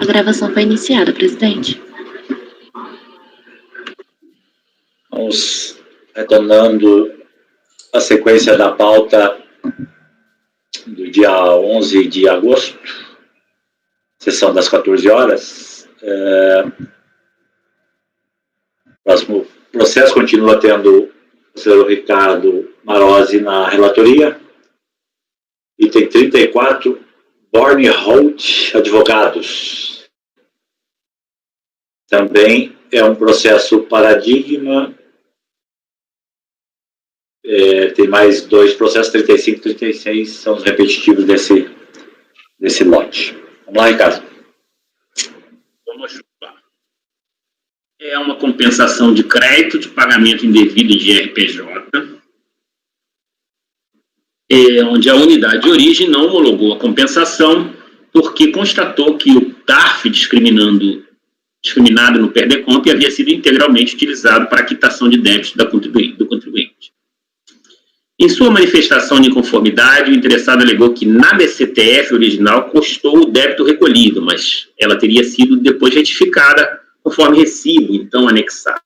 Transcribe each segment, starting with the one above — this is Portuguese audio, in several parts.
A gravação foi iniciada, presidente. Vamos retornando a sequência da pauta do dia 11 de agosto, sessão das 14 horas. O próximo processo continua tendo o senhor Ricardo Marozzi na relatoria. Item 34, Borne Holt Advogados. Também é um processo paradigma. Tem mais dois processos, 35 e 36, são os repetitivos desse lote. Vamos lá, Ricardo. Vamos lá. É uma compensação de crédito de pagamento indevido de RPJ, onde a unidade de origem não homologou a compensação porque constatou que o TARF discriminado no PERDECOMP havia sido integralmente utilizado para a quitação de débitos do contribuinte. Em sua manifestação de inconformidade, o interessado alegou que na DCTF original constou o débito recolhido, mas ela teria sido depois retificada conforme recibo, então anexado.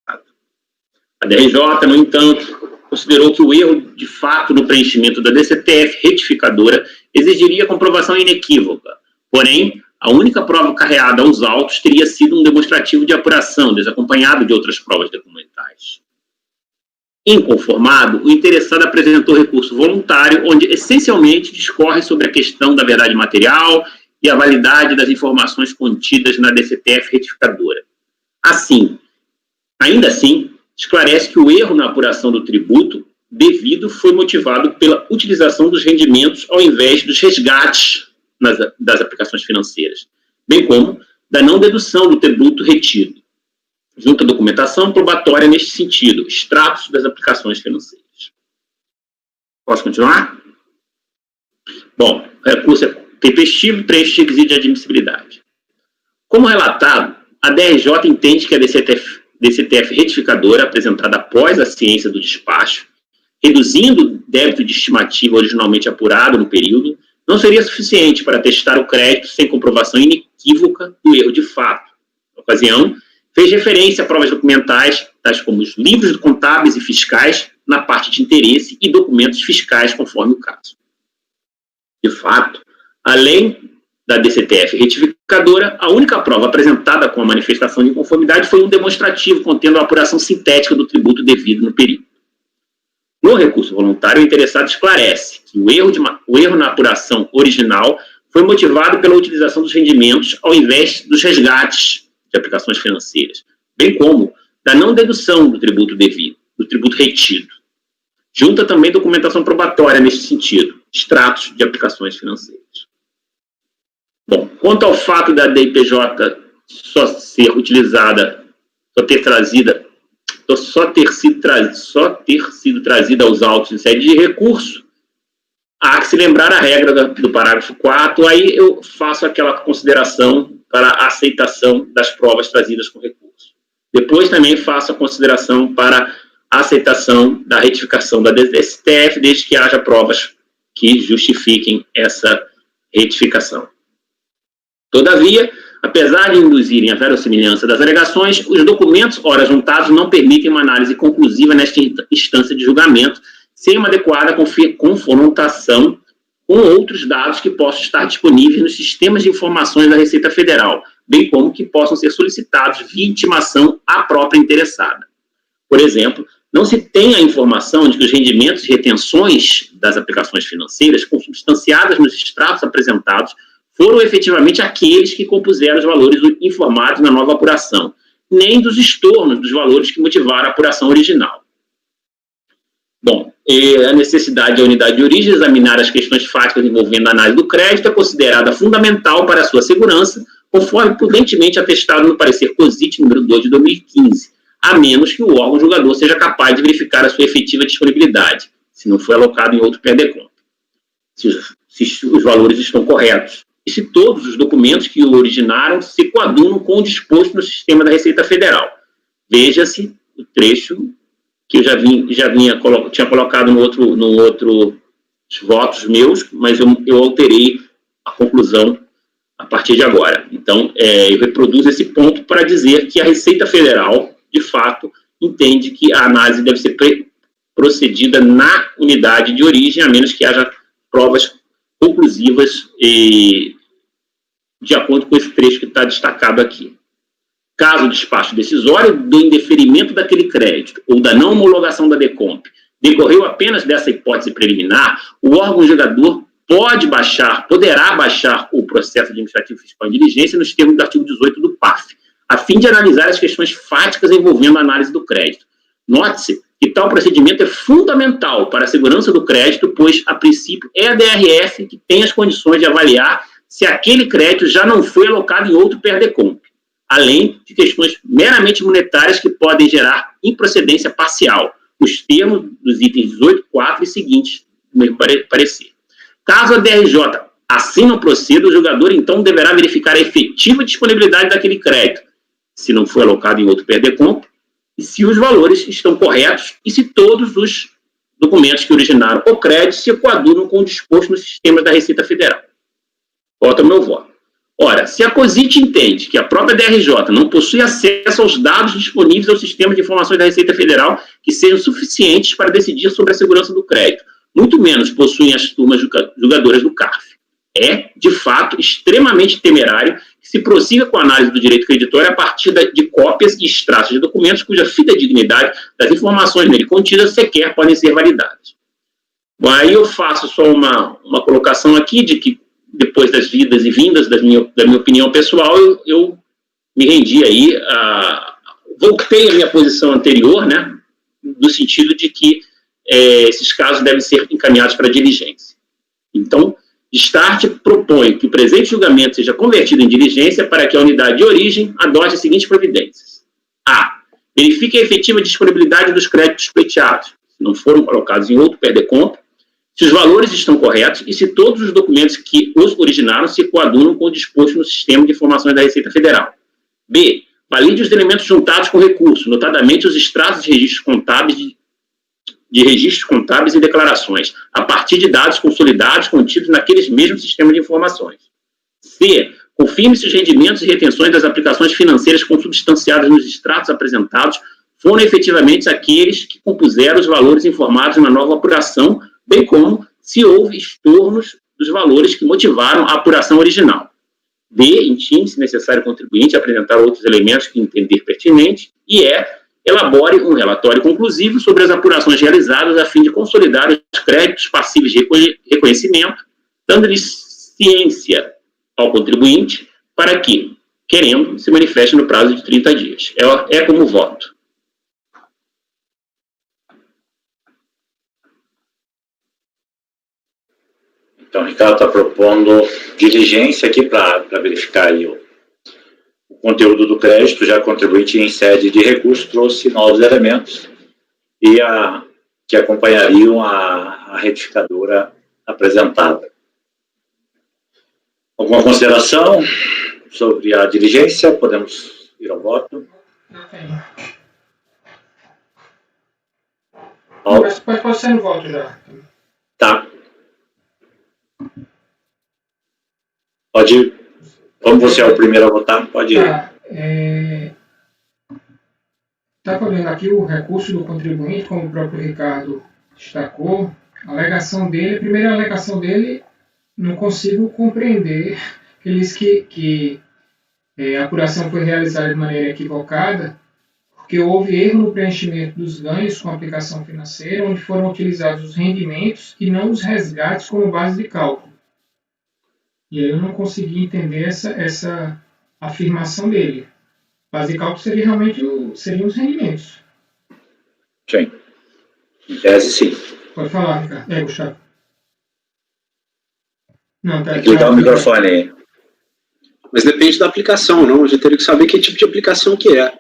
A DRJ, no entanto, considerou que o erro de fato no preenchimento da DCTF retificadora exigiria comprovação inequívoca. Porém, a única prova carreada aos autos teria sido um demonstrativo de apuração, desacompanhado de outras provas documentais. Inconformado, o interessado apresentou recurso voluntário, onde essencialmente discorre sobre a questão da verdade material e a validade das informações contidas na DCTF retificadora. Ainda assim, esclarece que o erro na apuração do tributo devido foi motivado pela utilização dos rendimentos ao invés dos resgates das aplicações financeiras, bem como da não dedução do tributo retido, junto à documentação probatória neste sentido, extratos das aplicações financeiras. Posso continuar? Bom, o recurso é tempestivo, trecho de requisito de admissibilidade. Como relatado, a DRJ entende que a DCTF retificadora, apresentada após a ciência do despacho, reduzindo o débito de estimativa originalmente apurado no período, não seria suficiente para atestar o crédito sem comprovação inequívoca do erro de fato. Na ocasião, fez referência a provas documentais, tais como os livros contábeis e fiscais, na parte de interesse e documentos fiscais, conforme o caso. De fato, além da DCTF retificadora, a única prova apresentada com a manifestação de inconformidade foi um demonstrativo contendo a apuração sintética do tributo devido no período. No recurso voluntário, o interessado esclarece que o erro na apuração original foi motivado pela utilização dos rendimentos ao invés dos resgates de aplicações financeiras, bem como da não dedução do tributo devido, do tributo retido. Junta também documentação probatória neste sentido, extratos de aplicações financeiras. Bom, quanto ao fato da DIPJ só ter sido trazida aos autos em sede de recurso, há que se lembrar a regra do parágrafo 4, aí eu faço aquela consideração para a aceitação das provas trazidas com recurso. Depois também faço a consideração para a aceitação da retificação da DCTF, desde que haja provas que justifiquem essa retificação. Todavia, apesar de induzirem a verossimilhança das alegações, os documentos ora juntados não permitem uma análise conclusiva nesta instância de julgamento, sem uma adequada confrontação com outros dados que possam estar disponíveis nos sistemas de informações da Receita Federal, bem como que possam ser solicitados via intimação à própria interessada. Por exemplo, não se tem a informação de que os rendimentos e retenções das aplicações financeiras consubstanciadas nos extratos apresentados foram efetivamente aqueles que compuseram os valores informados na nova apuração, nem dos estornos dos valores que motivaram a apuração original. Bom, a necessidade da unidade de origem examinar as questões fáticas envolvendo a análise do crédito é considerada fundamental para a sua segurança, conforme prudentemente atestado no parecer COSIT número 2 de 2015, a menos que o órgão julgador seja capaz de verificar a sua efetiva disponibilidade, se não foi alocado em outro PERDECOMP, se os valores estão corretos, e se todos os documentos que o originaram se coadunam com o disposto no sistema da Receita Federal. Veja-se o trecho que eu tinha colocado no outro votos meus, mas eu alterei a conclusão a partir de agora. Então, eu reproduzo esse ponto para dizer que a Receita Federal, de fato, entende que a análise deve ser procedida na unidade de origem, a menos que haja provas conclusivas de acordo com esse trecho que está destacado aqui. Caso o despacho decisório do indeferimento daquele crédito ou da não homologação da DECOMP decorreu apenas dessa hipótese preliminar, o órgão julgador poderá baixar o processo administrativo fiscal em diligência nos termos do artigo 18 do PAF, a fim de analisar as questões fáticas envolvendo a análise do crédito. Note-se que tal procedimento é fundamental para a segurança do crédito, pois, a princípio, é a DRF que tem as condições de avaliar se aquele crédito já não foi alocado em outro PERDECOMP, além de questões meramente monetárias que podem gerar improcedência parcial, os termos dos itens 18.4 e seguintes do mesmo parecer. Caso a DRJ assim não proceda, o julgador, então, deverá verificar a efetiva disponibilidade daquele crédito, se não foi alocado em outro PERDECOMP, e se os valores estão corretos e se todos os documentos que originaram o crédito se coadunam com o disposto no sistema da Receita Federal. Volta o meu voto. Ora, se a COSIT entende que a própria DRJ não possui acesso aos dados disponíveis ao sistema de informações da Receita Federal que sejam suficientes para decidir sobre a segurança do crédito, muito menos possuem as turmas julgadoras do CARF. É, de fato, extremamente temerário que se prossiga com a análise do direito creditório a partir de cópias e extratos de documentos cuja fidedignidade das informações nele contidas sequer podem ser validadas. Bom, aí eu faço só uma colocação aqui de que, depois das idas e vindas da minha opinião pessoal, eu me rendi aí, voltei à minha posição anterior, né, no sentido de que esses casos devem ser encaminhados para diligência. Então, Start propõe que o presente julgamento seja convertido em diligência para que a unidade de origem adote as seguintes providências. A. Verifique a efetiva disponibilidade dos créditos pleiteados, se não foram colocados em outro PERDECOMP, se os valores estão corretos e se todos os documentos que os originaram se coadunam com o disposto no sistema de informações da Receita Federal. B. Valide os elementos juntados com recurso, notadamente os extratos de registros contábeis e declarações, a partir de dados consolidados contidos naqueles mesmos sistemas de informações. C. Confirme se os rendimentos e retenções das aplicações financeiras consubstanciadas nos extratos apresentados foram efetivamente aqueles que compuseram os valores informados na nova apuração, bem como se houve estornos dos valores que motivaram a apuração original. D. Intime, se necessário, o contribuinte a apresentar outros elementos que entender pertinente. E elabore um relatório conclusivo sobre as apurações realizadas a fim de consolidar os créditos passíveis de reconhecimento, dando-lhes ciência ao contribuinte para que, querendo, se manifeste no prazo de 30 dias. É como voto. Então, o Ricardo está propondo diligência aqui para verificar aí o conteúdo do crédito. Já contribuinte em sede de recurso trouxe novos elementos e que acompanhariam a retificadora apresentada. Alguma consideração sobre a diligência? Podemos ir ao voto? Pode ser no voto já. Tá. Pode ir. Como você é o primeiro a votar, pode ir. Estava vendo aqui o recurso do contribuinte, como o próprio Ricardo destacou. A primeira alegação dele, não consigo compreender. Ele diz que a apuração foi realizada de maneira equivocada, porque houve erro no preenchimento dos ganhos com aplicação financeira, onde foram utilizados os rendimentos e não os resgates como base de cálculo. E aí eu não consegui entender essa afirmação dele. Base de cálculo seriam os rendimentos. Sim. Em tese, sim. Pode falar, Ricardo. Gustavo. Não, tá. Tem que ligar o microfone aí. Mas depende da aplicação, não? A gente teria que saber que tipo de aplicação que é.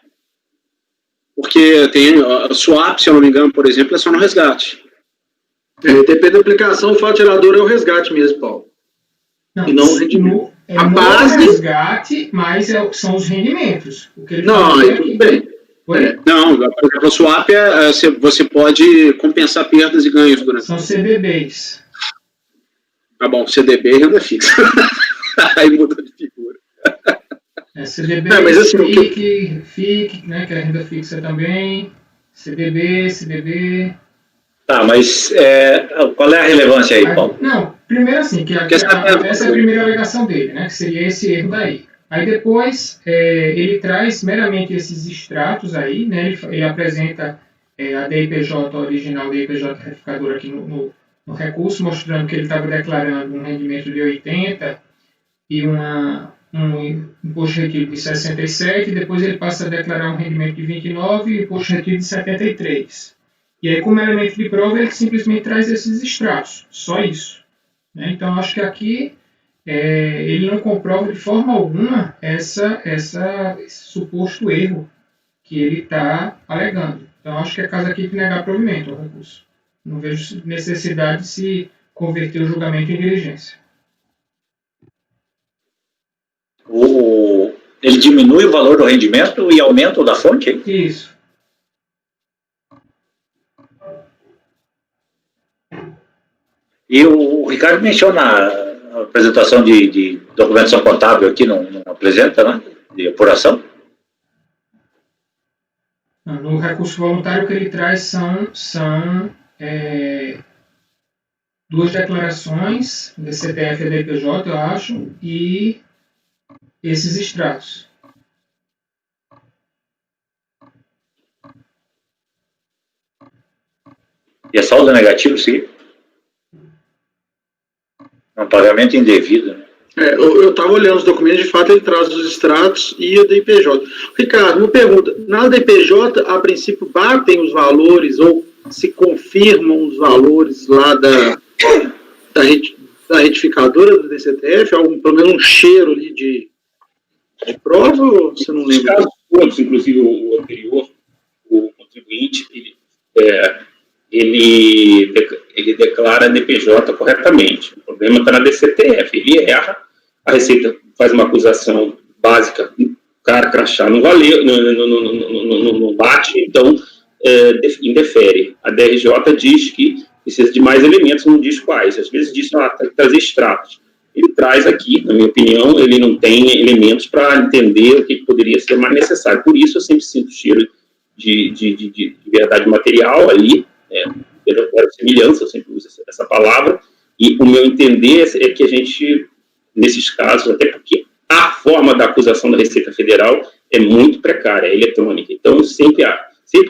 Porque tem a swap, se eu não me engano, por exemplo, é só no resgate. Depende da aplicação, o fato gerador é o resgate mesmo, Paulo. Não, e não o rendimento. A base é resgate, mas são os rendimentos. O que ele não, aí tudo bem. Não, por exemplo, a swap você pode compensar perdas e ganhos durante. São CDBs. Tá bom, CDB e renda fixa. Aí muda de CDB, mas assim, FIC, né, que é a renda fixa também, CDB. Tá, mas qual é a relevância aí, Paulo? Não, primeiro assim, essa é a primeira alegação dele, né, que seria esse erro daí. Aí depois ele traz meramente esses extratos aí, né, ele apresenta a DIPJ original, DIPJ retificadora aqui no recurso, mostrando que ele estava declarando um rendimento de 80 e um imposto retido de 67, e depois ele passa a declarar um rendimento de 29 e imposto retido de 73. E aí, como elemento de prova, ele simplesmente traz esses extratos, só isso. Né? Então, acho que aqui ele não comprova de forma alguma esse suposto erro que ele está alegando. Então, acho que é caso aqui de negar provimento ao recurso. Não vejo necessidade de se converter o julgamento em diligência. Ele diminui o valor do rendimento e aumenta o da fonte? Hein? Isso. E o Ricardo menciona a apresentação de documentação contábil aqui, não apresenta, né? De apuração? No recurso voluntário que ele traz são duas declarações, DCTF e DPJ, eu acho, e esses extratos. E é saldo negativo, sim? É um pagamento indevido, né? Eu estava olhando os documentos, de fato ele traz os extratos e a DIPJ. Ricardo, uma pergunta, na DIPJ, a princípio, batem os valores ou se confirmam os valores lá da retificadora do DCTF? Pelo menos um cheiro ali de prova, ou você não lembra? Os casos todos, inclusive o anterior, o contribuinte, ele declara a DPJ corretamente. O problema está na DCTF. Ele erra, a Receita faz uma acusação básica, o cara crachá não valeu, não bate, então indefere. A DRJ diz que precisa de mais elementos, não diz quais. Às vezes diz, tem que trazer extratos. Ele traz aqui, na minha opinião, ele não tem elementos para entender o que poderia ser mais necessário. Por isso, eu sempre sinto cheiro de verdade material ali, semelhança, eu sempre uso essa palavra, e o meu entender é que a gente, nesses casos, até porque a forma da acusação da Receita Federal é muito precária, é eletrônica. Então, sempre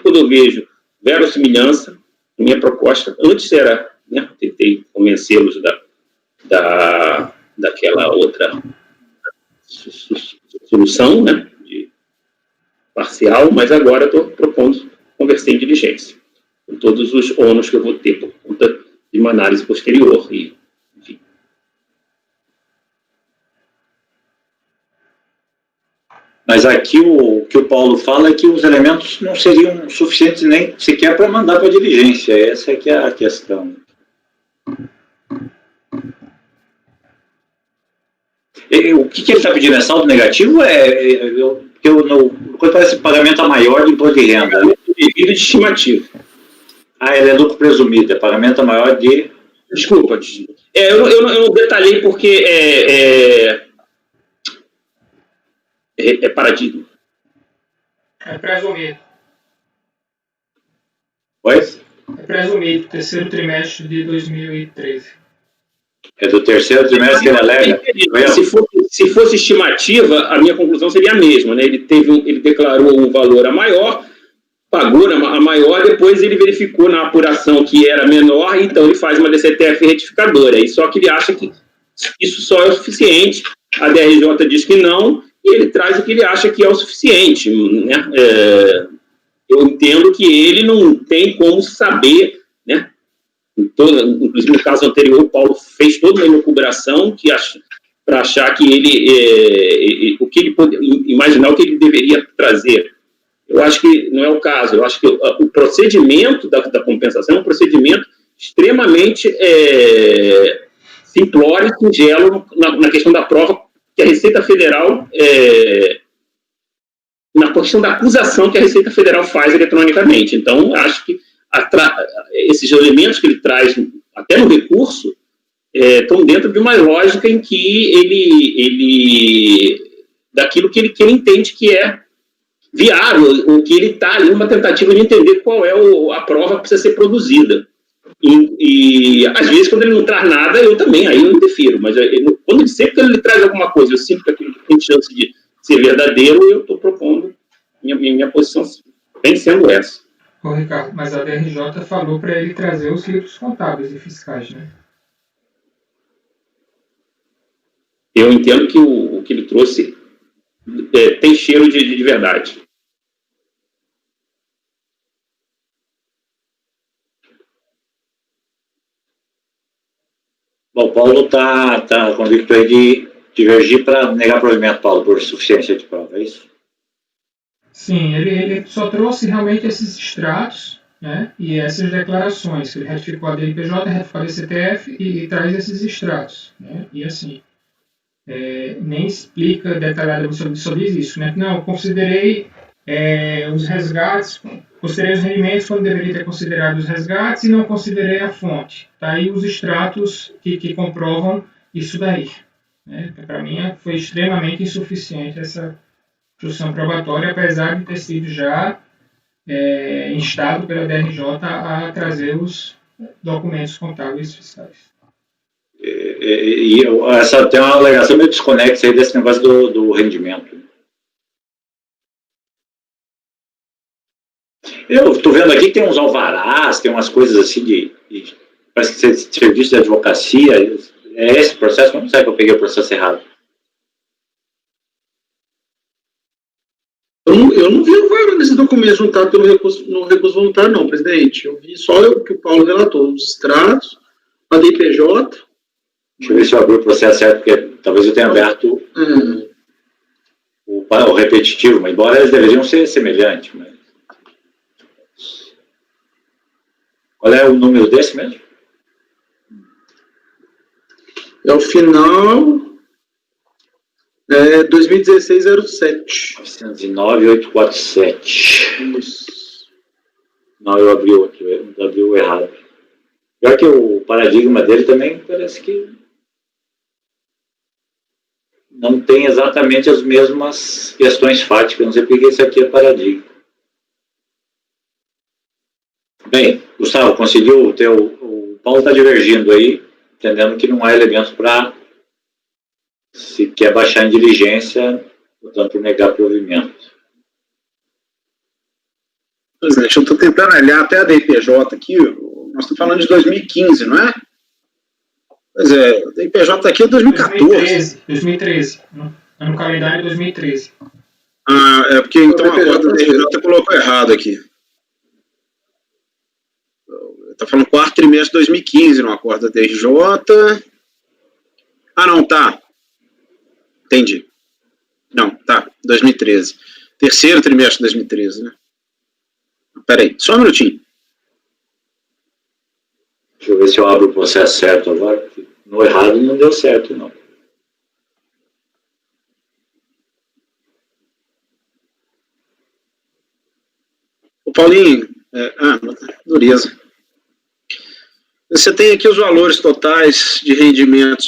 quando eu vejo verossimilhança, minha proposta, antes era, né, tentei convencê-los daquela outra solução, né, parcial, mas agora estou propondo conversar em diligência, com todos os ônus que eu vou ter por conta de uma análise posterior. Enfim. Mas aqui o que o Paulo fala é que os elementos não seriam suficientes nem sequer para mandar para a diligência. Essa é que é a questão. O que ele está pedindo? É saldo negativo? Quando parece pagamento a maior de imposto de renda. Devido de estimativa. Ele é lucro presumido, é pagamento a maior de... Desculpa. Eu não detalhei porque é paradigma. É presumido. Oi? É presumido, terceiro trimestre de 2013. É do terceiro trimestre que ele alega? Se fosse estimativa, a minha conclusão seria a mesma, né? Ele declarou um valor a maior, pagou a maior, depois ele verificou na apuração que era menor, então ele faz uma DCTF retificadora. E só que ele acha que isso só é o suficiente, a DRJ diz que não, e ele traz o que ele acha que é o suficiente, né? Eu entendo que ele não tem como saber, né? Inclusive no caso anterior, o Paulo fez toda uma elucubração para achar que o que ele pode imaginar o que ele deveria trazer. Eu acho que não é o caso. Eu acho que o procedimento da compensação é um procedimento extremamente simplório e singelo na questão da prova que a Receita Federal na questão da acusação que a Receita Federal faz eletronicamente. Então, acho que esses elementos que ele traz, até no recurso, estão dentro de uma lógica em que ele daquilo que ele entende que é viável, o que ele está ali numa tentativa de entender qual é a prova que precisa ser produzida. E às vezes, quando ele não traz nada, eu também, aí eu interfiro, mas quando sempre que ele traz alguma coisa, eu sinto que aquilo tem chance de ser verdadeiro, eu estou propondo, minha posição vem sendo essa. Ô, Ricardo, mas a DRJ falou para ele trazer os livros contábeis e fiscais, né? Eu entendo que o que ele trouxe tem cheiro de verdade. Bom, o Paulo está convicto aí de divergir para negar provimento, Paulo, por suficiência de prova, é isso? Sim, ele só trouxe realmente esses extratos, né, e essas declarações, que ele retificou a DNPJ, retificou a DCTF e traz esses extratos, né, e assim, nem explica detalhadamente só diz isso, né, não, considerei os resgates, considerei os rendimentos quando deveria ter considerado os resgates e não considerei a fonte. Tá aí os extratos que comprovam isso daí, né, para mim foi extremamente insuficiente essa instrução probatória, apesar de ter sido já instado pela DRJ a trazer os documentos contábeis fiscais. Essa tem uma alegação meio desconexa aí desse negócio do rendimento. Eu estou vendo aqui que tem uns alvarás, tem umas coisas assim parece que é serviço de advocacia. É esse processo? Não sei que eu peguei o processo errado. Eu não vi o alvará nesse documento juntado no recurso voluntário, não, presidente. Eu vi só o que o Paulo relatou, os extratos, a DPJ. Deixa eu ver se eu abri o processo certo, porque talvez eu tenha aberto o repetitivo, mas embora eles deveriam ser semelhantes. Mas... Qual é o número desse mesmo? É o final 2016-07. 909-847. Isso. Não, eu abri outro, eu abri o errado. Pior que o paradigma dele também parece que não tem exatamente as mesmas questões fáticas, não sei porque esse aqui é paradigma. Bem, Gustavo, conseguiu o Paulo está divergindo aí, entendendo que não há elementos para, se quer baixar em diligência, portanto, negar provimento. Presidente, eu estou tentando olhar até a DPJ aqui, nós estamos falando de 2015, não é? Pois é, a DPJ aqui é 2014. 2013. No calendário 2013. É porque então a DPJ colocou errado aqui. Está falando quarto trimestre de 2015 no acordo da DRJ. Ah, não, tá. Entendi. Não, tá, 2013. Terceiro trimestre de 2013, né? Peraí, só um minutinho. Deixa eu ver se eu abro o processo certo agora, porque no errado não deu certo, não. O Paulinho, dureza. Você tem aqui os valores totais de rendimentos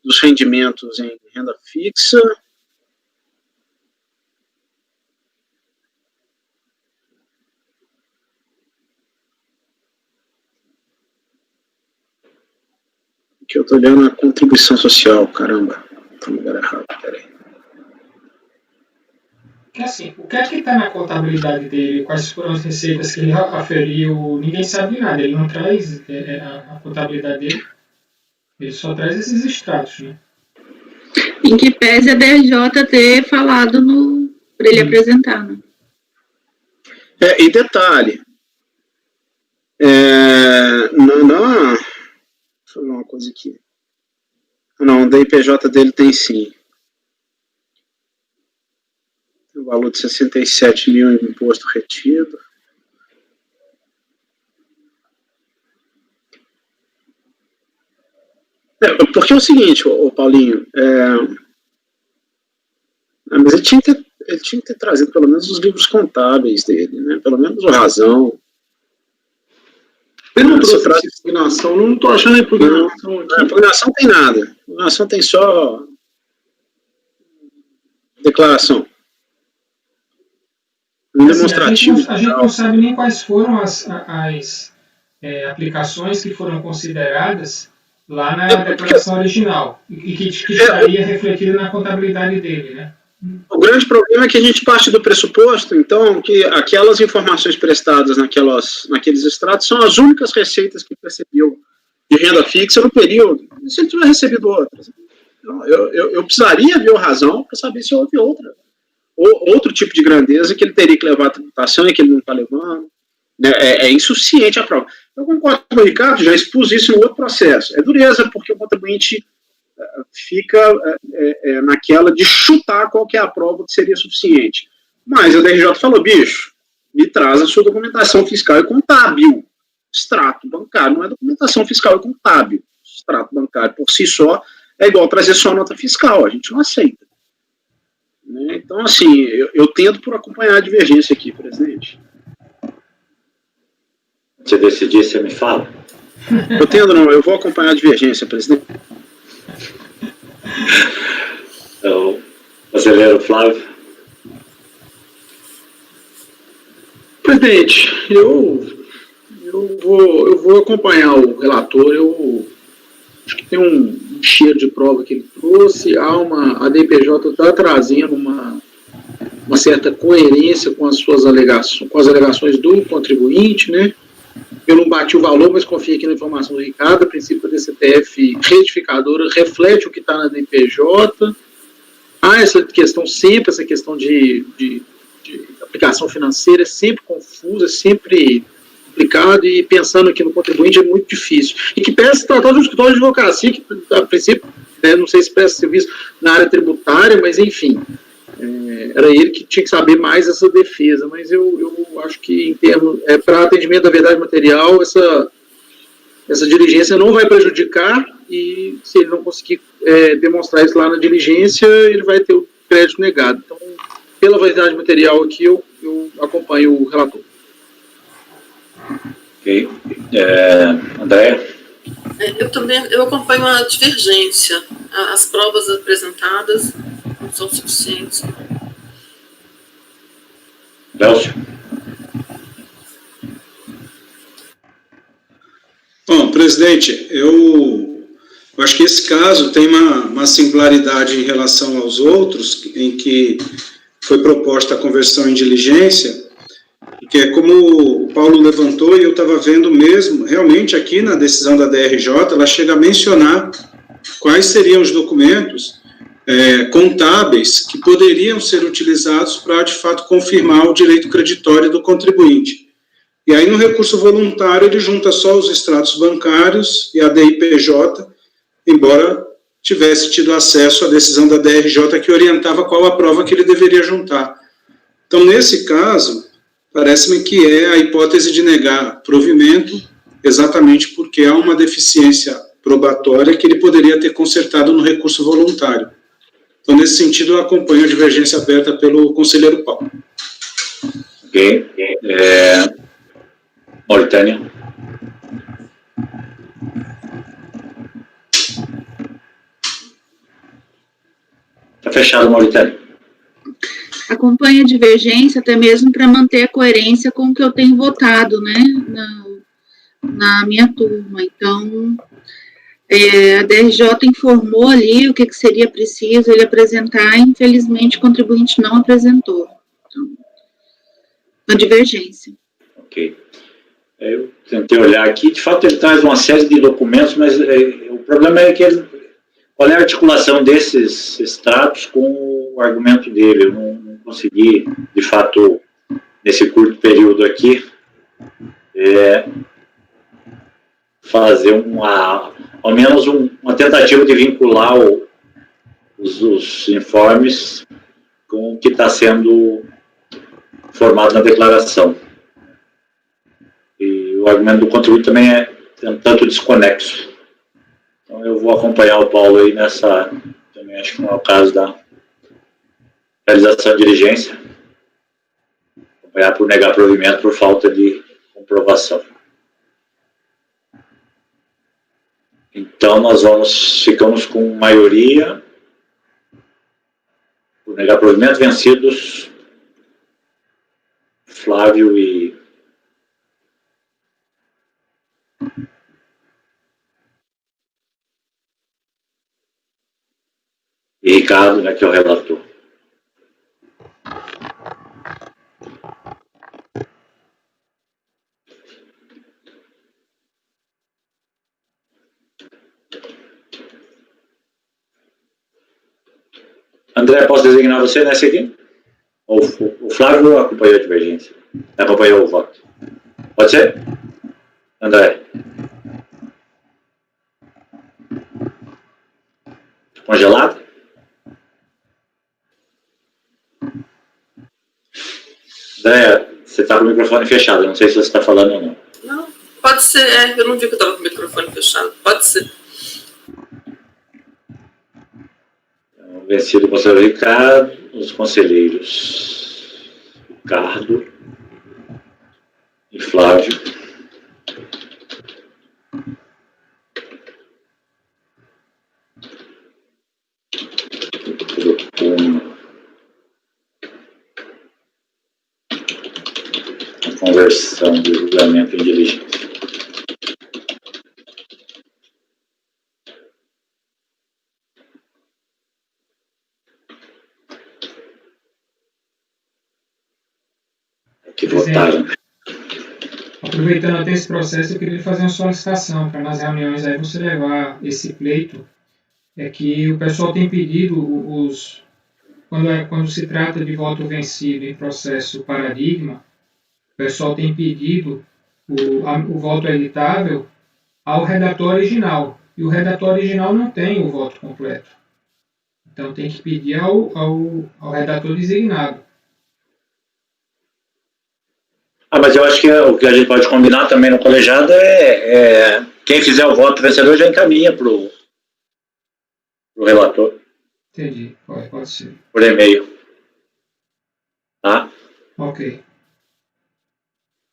dos rendimentos em renda fixa. Aqui eu estou olhando a contribuição social, caramba. Estou no lugar errado, peraí. Assim, o que é que está na contabilidade dele? Quais foram as receitas que ele aferiu? Ninguém sabe de nada. Ele não traz a contabilidade dele. Ele só traz esses extratos, né? Em que pese a DRJ ter falado para ele apresentar, né? E detalhe. Deixa eu ver uma coisa aqui. Não, o DIPJ dele tem sim. O valor de 67 mil em imposto retido. Porque é o seguinte, o Paulinho, mas ele tinha que ter trazido pelo menos os livros contábeis dele, né? Pelo menos o razão. Ele não trouxe essa impugnação, não estou achando a impugnação aqui. A impugnação tem nada. A impugnação tem só declaração. Um demonstrativo. A gente não sabe nem quais foram as aplicações que foram consideradas lá na declaração original e que estaria refletida na contabilidade dele, né? O grande problema é que a gente parte do pressuposto, então, que aquelas informações prestadas naqueles extratos são as únicas receitas que percebeu de renda fixa no período. E se ele tiver recebido outras? Eu precisaria ver a razão para saber se houve outro tipo de grandeza que ele teria que levar a tributação e que ele não está levando. É insuficiente a prova. Eu concordo com o Ricardo, já expus isso em outro processo. É dureza, porque o contribuinte fica naquela de chutar qual que é a prova que seria suficiente. Mas a DRJ falou, bicho, me traz a sua documentação fiscal e contábil. Extrato bancário não é documentação fiscal e contábil. Extrato bancário por si só é igual trazer só a nota fiscal, a gente não aceita. Então, assim, eu tento por acompanhar a divergência aqui, presidente. Se decidir, você me fala. Eu tento não, eu vou acompanhar a divergência, presidente. Então, conselheiro Flávio. Presidente, eu vou acompanhar o relator. Eu acho que tem um cheiro de prova que ele trouxe. A DPJ está trazendo uma certa coerência com as suas alegações, com as alegações do contribuinte, né? Eu não bati o valor, mas confio aqui na informação do Ricardo. A princípio, a DCTF retificadora reflete o que está na DPJ. Há essa questão de aplicação financeira é sempre confusa, é sempre complicado, e pensando aqui no contribuinte é muito difícil. E que peça tratar de um escritório de advocacia, que a princípio, não sei se presta serviço na área tributária, mas enfim, era ele que tinha que saber mais essa defesa. Mas eu acho que, em termos, para atendimento da verdade material, essa diligência não vai prejudicar, e se ele não conseguir demonstrar isso lá na diligência, ele vai ter o crédito negado. Então, pela verdade material aqui, eu acompanho o relator. Ok. André? Eu acompanho a divergência. As provas apresentadas não são suficientes. Delcio? Bom, presidente, eu acho que esse caso tem uma singularidade em relação aos outros, em que foi proposta a conversão em diligência, que é como o Paulo levantou, e eu estava vendo mesmo, realmente aqui na decisão da DRJ, ela chega a mencionar quais seriam os documentos contábeis que poderiam ser utilizados para, de fato, confirmar o direito creditório do contribuinte. E aí, no recurso voluntário, ele junta só os extratos bancários e a DIPJ, embora tivesse tido acesso à decisão da DRJ que orientava qual a prova que ele deveria juntar. Então, nesse caso, parece-me que é a hipótese de negar provimento, exatamente porque há uma deficiência probatória que ele poderia ter consertado no recurso voluntário. Então, nesse sentido, eu acompanho a divergência aberta pelo conselheiro Paulo. Ok. Mauritânia. Está fechado, Mauritânia. Acompanha a divergência até mesmo para manter a coerência com o que eu tenho votado, né, na minha turma. Então, a DRJ informou ali o que seria preciso ele apresentar, e, infelizmente, o contribuinte não apresentou. Então, uma divergência. Ok. Eu tentei olhar aqui, de fato ele traz uma série de documentos, mas o problema é que qual é a articulação desses extratos com o argumento dele? Eu não consegui, de fato, nesse curto período aqui, fazer ao menos uma tentativa de vincular os informes com o que está sendo formado na declaração. E o argumento do contribuinte também é um tanto desconexo. Então eu vou acompanhar o Paulo aí nessa, também acho que não é o caso da realização de diligência, acompanhar por negar provimento por falta de comprovação. Então nós ficamos com maioria por negar provimento, vencidos Flávio e Ricardo, né, que é o relator. André, posso designar você nessa aqui? Ou o Flávio acompanhou a divergência? Acompanhou o voto. Pode ser? André. Congelado? André, você está com o microfone fechado. Eu não sei se você está falando ou não. Não, pode ser. Eu não vi que eu estava com o microfone fechado. Pode ser. Então, vencido o conselheiro Ricardo, os conselheiros Ricardo e Flávio. Conversão de julgamento em diligência. Que votaram. Aproveitando até esse processo, eu queria fazer uma solicitação para nas reuniões aí você levar esse pleito. É que o pessoal tem pedido quando se trata de voto vencido em processo paradigma, o pessoal tem pedido o voto editável ao redator original. E o redator original não tem o voto completo. Então tem que pedir ao redator designado. Mas eu acho que o que a gente pode combinar também no colegiado é quem fizer o voto vencedor já encaminha para o relator. Entendi, pode ser. Por e-mail. Tá? Ok.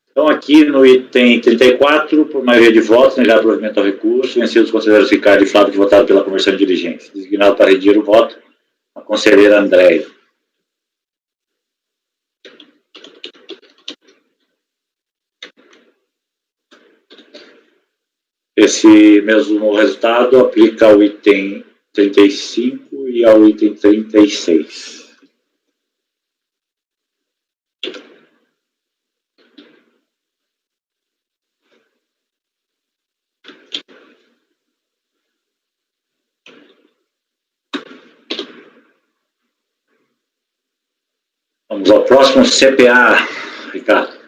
Então, aqui no item 34, por maioria de votos, negar provimento ao recurso, vencidos os conselheiros Ricardo e Flávio, que votaram pela conversão de diligência. Designado para redigir o voto, a conselheira Andréia. Esse mesmo resultado aplica ao item 35 e ao item 36. Vamos ao próximo CPA, Ricardo.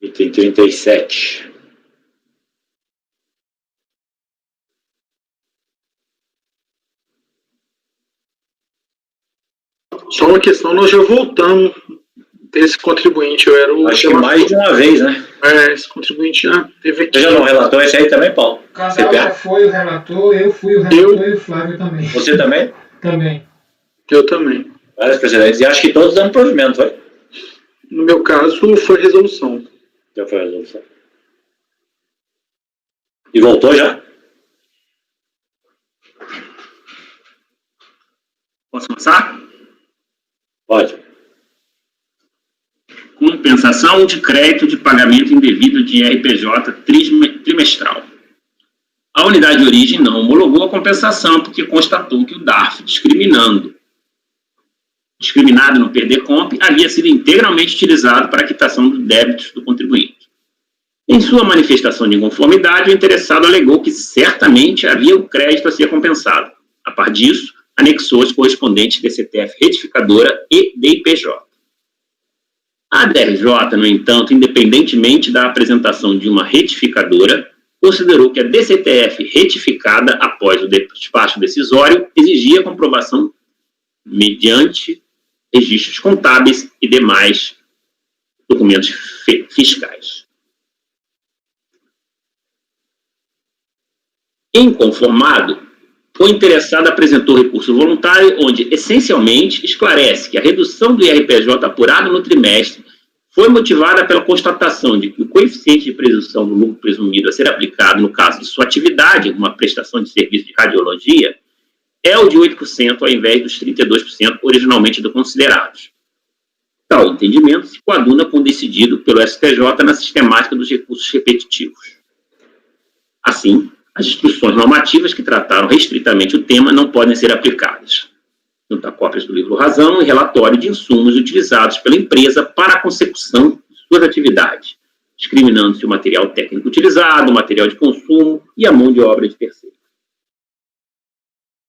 Item 37. Só uma questão, nós já voltamos desse contribuinte, eu era o... Acho que mais de uma vez, né? Esse contribuinte já teve aqui. Você já não relatou esse aí também, Paulo? O casal já foi o relator, eu fui o relator e o Flávio também. Você também? Também. Eu também. Vários precedentes. E acho que todos dando provimento, foi? No meu caso, foi resolução. Já foi a resolução. E voltou já? Posso começar? Pode. Compensação de crédito de pagamento indevido de RPJ trimestral. A unidade de origem não homologou a compensação porque constatou que o DARF, discriminado no PDComp, havia sido integralmente utilizado para a quitação dos débitos do contribuinte. Em sua manifestação de inconformidade, o interessado alegou que certamente havia o crédito a ser compensado. A par disso, anexou as correspondentes DCTF retificadora e DIPJ. A DRJ, no entanto, independentemente da apresentação de uma retificadora, considerou que a DCTF retificada após o despacho decisório exigia comprovação mediante registros contábeis e demais documentos fiscais. Inconformado, o interessado apresentou recurso voluntário onde, essencialmente, esclarece que a redução do IRPJ apurado no trimestre foi motivada pela constatação de que o coeficiente de presunção do lucro presumido a ser aplicado no caso de sua atividade, uma prestação de serviço de radiologia, é o de 8% ao invés dos 32% originalmente considerados. Tal entendimento se coaduna com o decidido pelo STJ na sistemática dos recursos repetitivos. Assim, as instruções normativas que trataram restritamente o tema não podem ser aplicadas. Junta cópias do livro Razão e relatório de insumos utilizados pela empresa para a consecução de suas atividades, discriminando-se o material técnico utilizado, o material de consumo e a mão de obra de terceiro.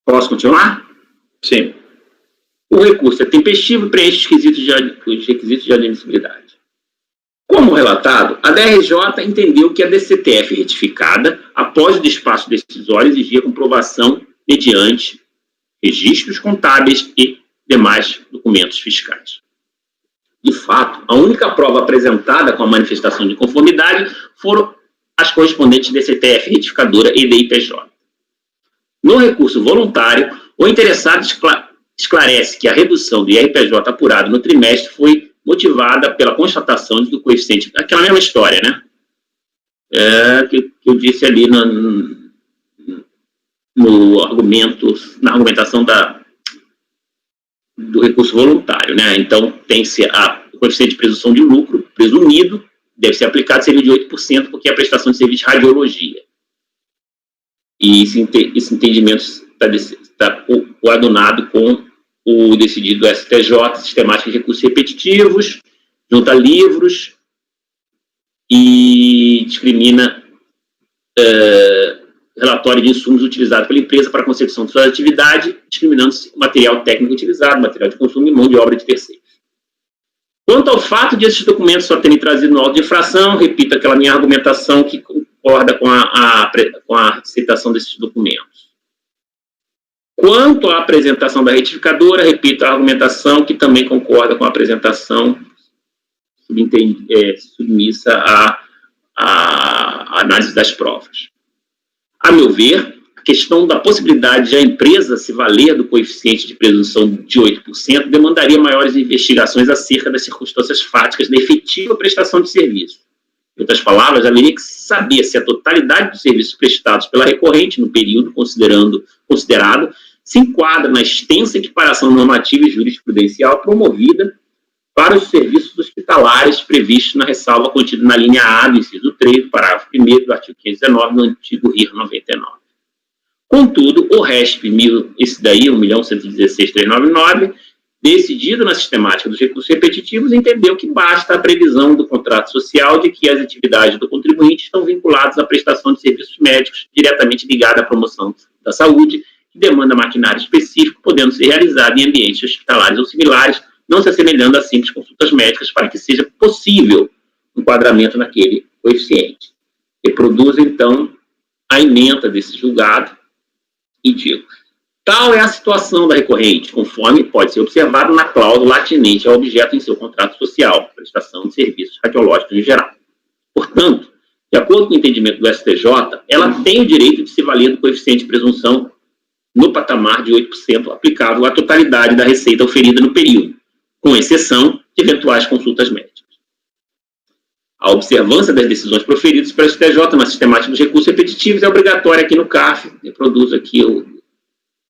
Posso continuar? Sim. O recurso é tempestivo e preenche os requisitos de admissibilidade. Como relatado, a DRJ entendeu que a DCTF retificada, após o despacho decisório, exigia comprovação mediante registros contábeis e demais documentos fiscais. De fato, a única prova apresentada com a manifestação de conformidade foram as correspondentes DCTF retificadora e DIPJ. No recurso voluntário, o interessado esclarece que a redução do IRPJ apurado no trimestre foi motivada pela constatação de que o coeficiente... Aquela mesma história, né? Que eu disse ali no argumento, na argumentação do recurso voluntário, né? Então, tem-se o coeficiente de presunção de lucro presumido, deve ser aplicado, seria de 8%, porque é a prestação de serviço de radiologia. E esse entendimento está coadunado com o decidido do STJ, sistemática de recursos repetitivos, junta livros e discrimina relatório de insumos utilizados pela empresa para a consecução de sua atividade, discriminando-se o material técnico utilizado, material de consumo e mão de obra de terceiros. Quanto ao fato de esses documentos só terem trazido no auto de infração, repito aquela minha argumentação que concorda com a citação desses documentos. Quanto à apresentação da retificadora, repito a argumentação que também concorda com a apresentação submissa à análise das provas. A meu ver, a questão da possibilidade de a empresa se valer do coeficiente de presunção de 8% demandaria maiores investigações acerca das circunstâncias fáticas da efetiva prestação de serviço. Em outras palavras, haveria que saber se a totalidade dos serviços prestados pela recorrente no período considerado se enquadra na extensa equiparação normativa e jurisprudencial promovida para os serviços hospitalares previstos na ressalva contida na linha A do inciso 3, parágrafo 1º do artigo 519 do antigo RIR 99. Contudo, o RESP, esse daí, 1.116.399, decidido na sistemática dos recursos repetitivos, entendeu que basta a previsão do contrato social de que as atividades do contribuinte estão vinculadas à prestação de serviços médicos diretamente ligada à promoção da saúde, que demanda maquinário específico, podendo ser realizado em ambientes hospitalares ou similares, não se assemelhando a simples consultas médicas, para que seja possível o enquadramento naquele coeficiente. Reproduz, então, a ementa desse julgado e digo: tal é a situação da recorrente, conforme pode ser observado na cláusula atinente ao objeto em seu contrato social, prestação de serviços radiológicos em geral. Portanto, de acordo com o entendimento do STJ, ela tem o direito de se valer do coeficiente de presunção no patamar de 8% aplicável à totalidade da receita oferida no período, com exceção de eventuais consultas médicas. A observância das decisões proferidas pelo STJ na sistemática dos recursos repetitivos é obrigatória aqui no CARF, reproduz aqui o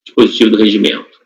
dispositivo do regimento.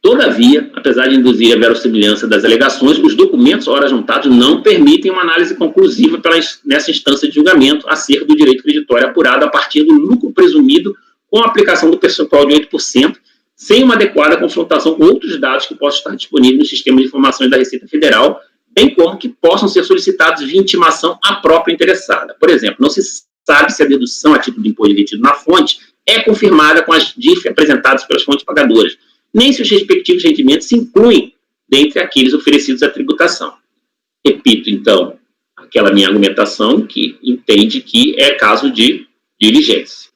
Todavia, apesar de induzir a verossimilhança das alegações, os documentos ora juntados não permitem uma análise conclusiva nessa instância de julgamento acerca do direito creditório apurado a partir do lucro presumido com a aplicação do percentual de 8%, sem uma adequada confrontação com outros dados que possam estar disponíveis no sistema de informações da Receita Federal, bem como que possam ser solicitados via intimação à própria interessada. Por exemplo, não se sabe se a dedução a título de imposto retido na fonte é confirmada com as DIF apresentadas pelas fontes pagadoras, nem se os respectivos rendimentos se incluem dentre aqueles oferecidos à tributação. Repito, então, aquela minha argumentação que entende que é caso de diligência.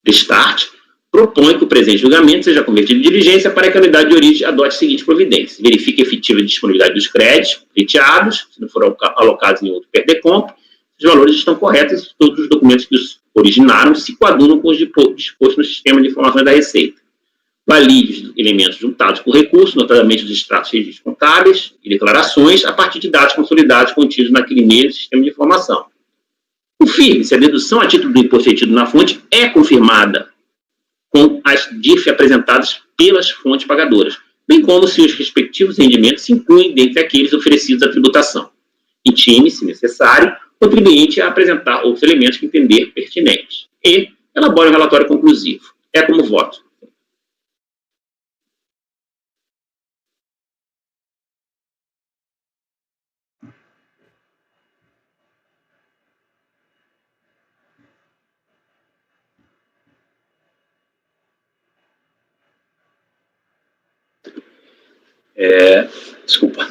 Destarte, propõe que o presente julgamento seja convertido em diligência para que a unidade de origem adote a seguinte providência: verifique a efetiva disponibilidade dos créditos pleiteados, se não foram alocados em outro PERDECOMP, os valores estão corretos e todos os documentos que os originaram se coadunam com os dispostos no sistema de informações da Receita. valide os elementos juntados por recurso, notadamente os extratos de registros contábeis e declarações, a partir de dados consolidados contidos naquele meio do sistema de informação. Confirme-se a dedução a título do imposto retido na fonte é confirmada com as DIF apresentadas pelas fontes pagadoras, bem como se os respectivos rendimentos se incluem dentre aqueles oferecidos à tributação. Intime, se necessário, o contribuinte a apresentar outros elementos que entender pertinentes. E elabore um relatório conclusivo. É como voto. Desculpa.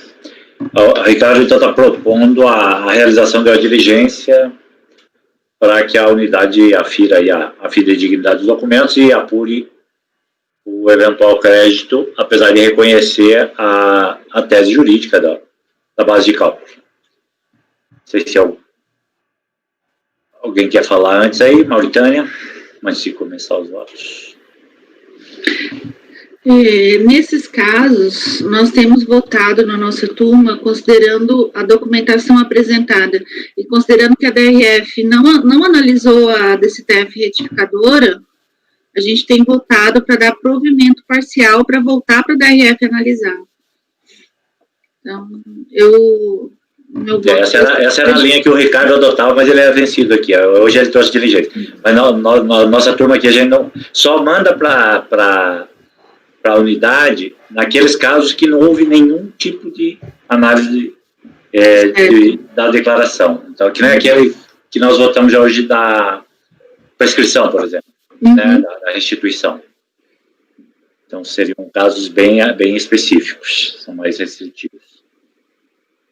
O Ricardo então está propondo a realização da diligência para que a unidade afira a fidedignidade dos documentos e apure o eventual crédito, apesar de reconhecer a tese jurídica da base de cálculo. Não sei se alguém quer falar antes aí, Mauritânia, antes de começar os votos. Nesses casos, nós temos votado na nossa turma, considerando a documentação apresentada e considerando que a DRF não analisou a DCTF retificadora, a gente tem votado para dar provimento parcial para voltar para a DRF analisar. Então, Essa era a linha que o Ricardo adotava, mas ele é vencido aqui. Hoje ele trouxe diligência. Mas nossa turma aqui, a gente não só manda para a unidade naqueles casos que não houve nenhum tipo de análise da declaração. Então, que não é aquele que nós votamos já hoje da prescrição, por exemplo, né, da restituição. Então, seriam casos bem específicos, são mais restritivos.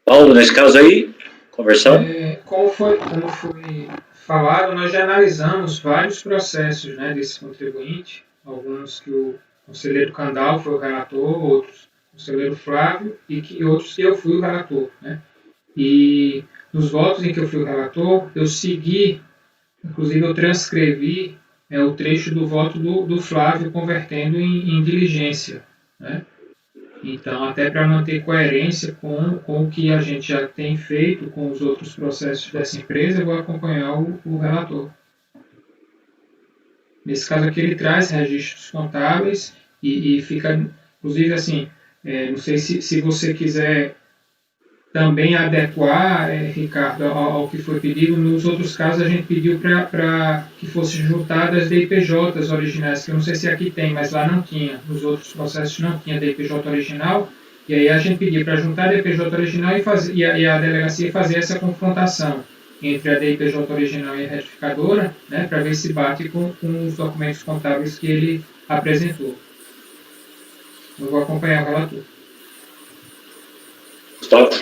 Paulo, nesse caso aí, conversão? Como foi falado, nós já analisamos vários processos, né, desse contribuinte, alguns que o conselheiro Candal foi o relator, outros o conselheiro Flávio, e outros que eu fui o relator, né? E nos votos em que eu fui o relator, eu segui, inclusive eu transcrevi o trecho do voto do Flávio convertendo em diligência, né? Então, até para manter coerência com o que a gente já tem feito com os outros processos dessa empresa, eu vou acompanhar o relator. Nesse caso aqui, ele traz registros contábeis e fica, inclusive, assim, não sei se você quiser também adequar, Ricardo, ao que foi pedido. Nos outros casos, a gente pediu para que fossem juntadas as DIPJs originais, que eu não sei se aqui tem, mas lá não tinha. Nos outros processos não tinha DIPJ original, e aí a gente pediu para juntar a DIPJ original e a delegacia fazer essa confrontação entre a DIPJ original e a retificadora, né, para ver se bate com os documentos contábeis que ele apresentou. Eu vou acompanhar o relator. Stop.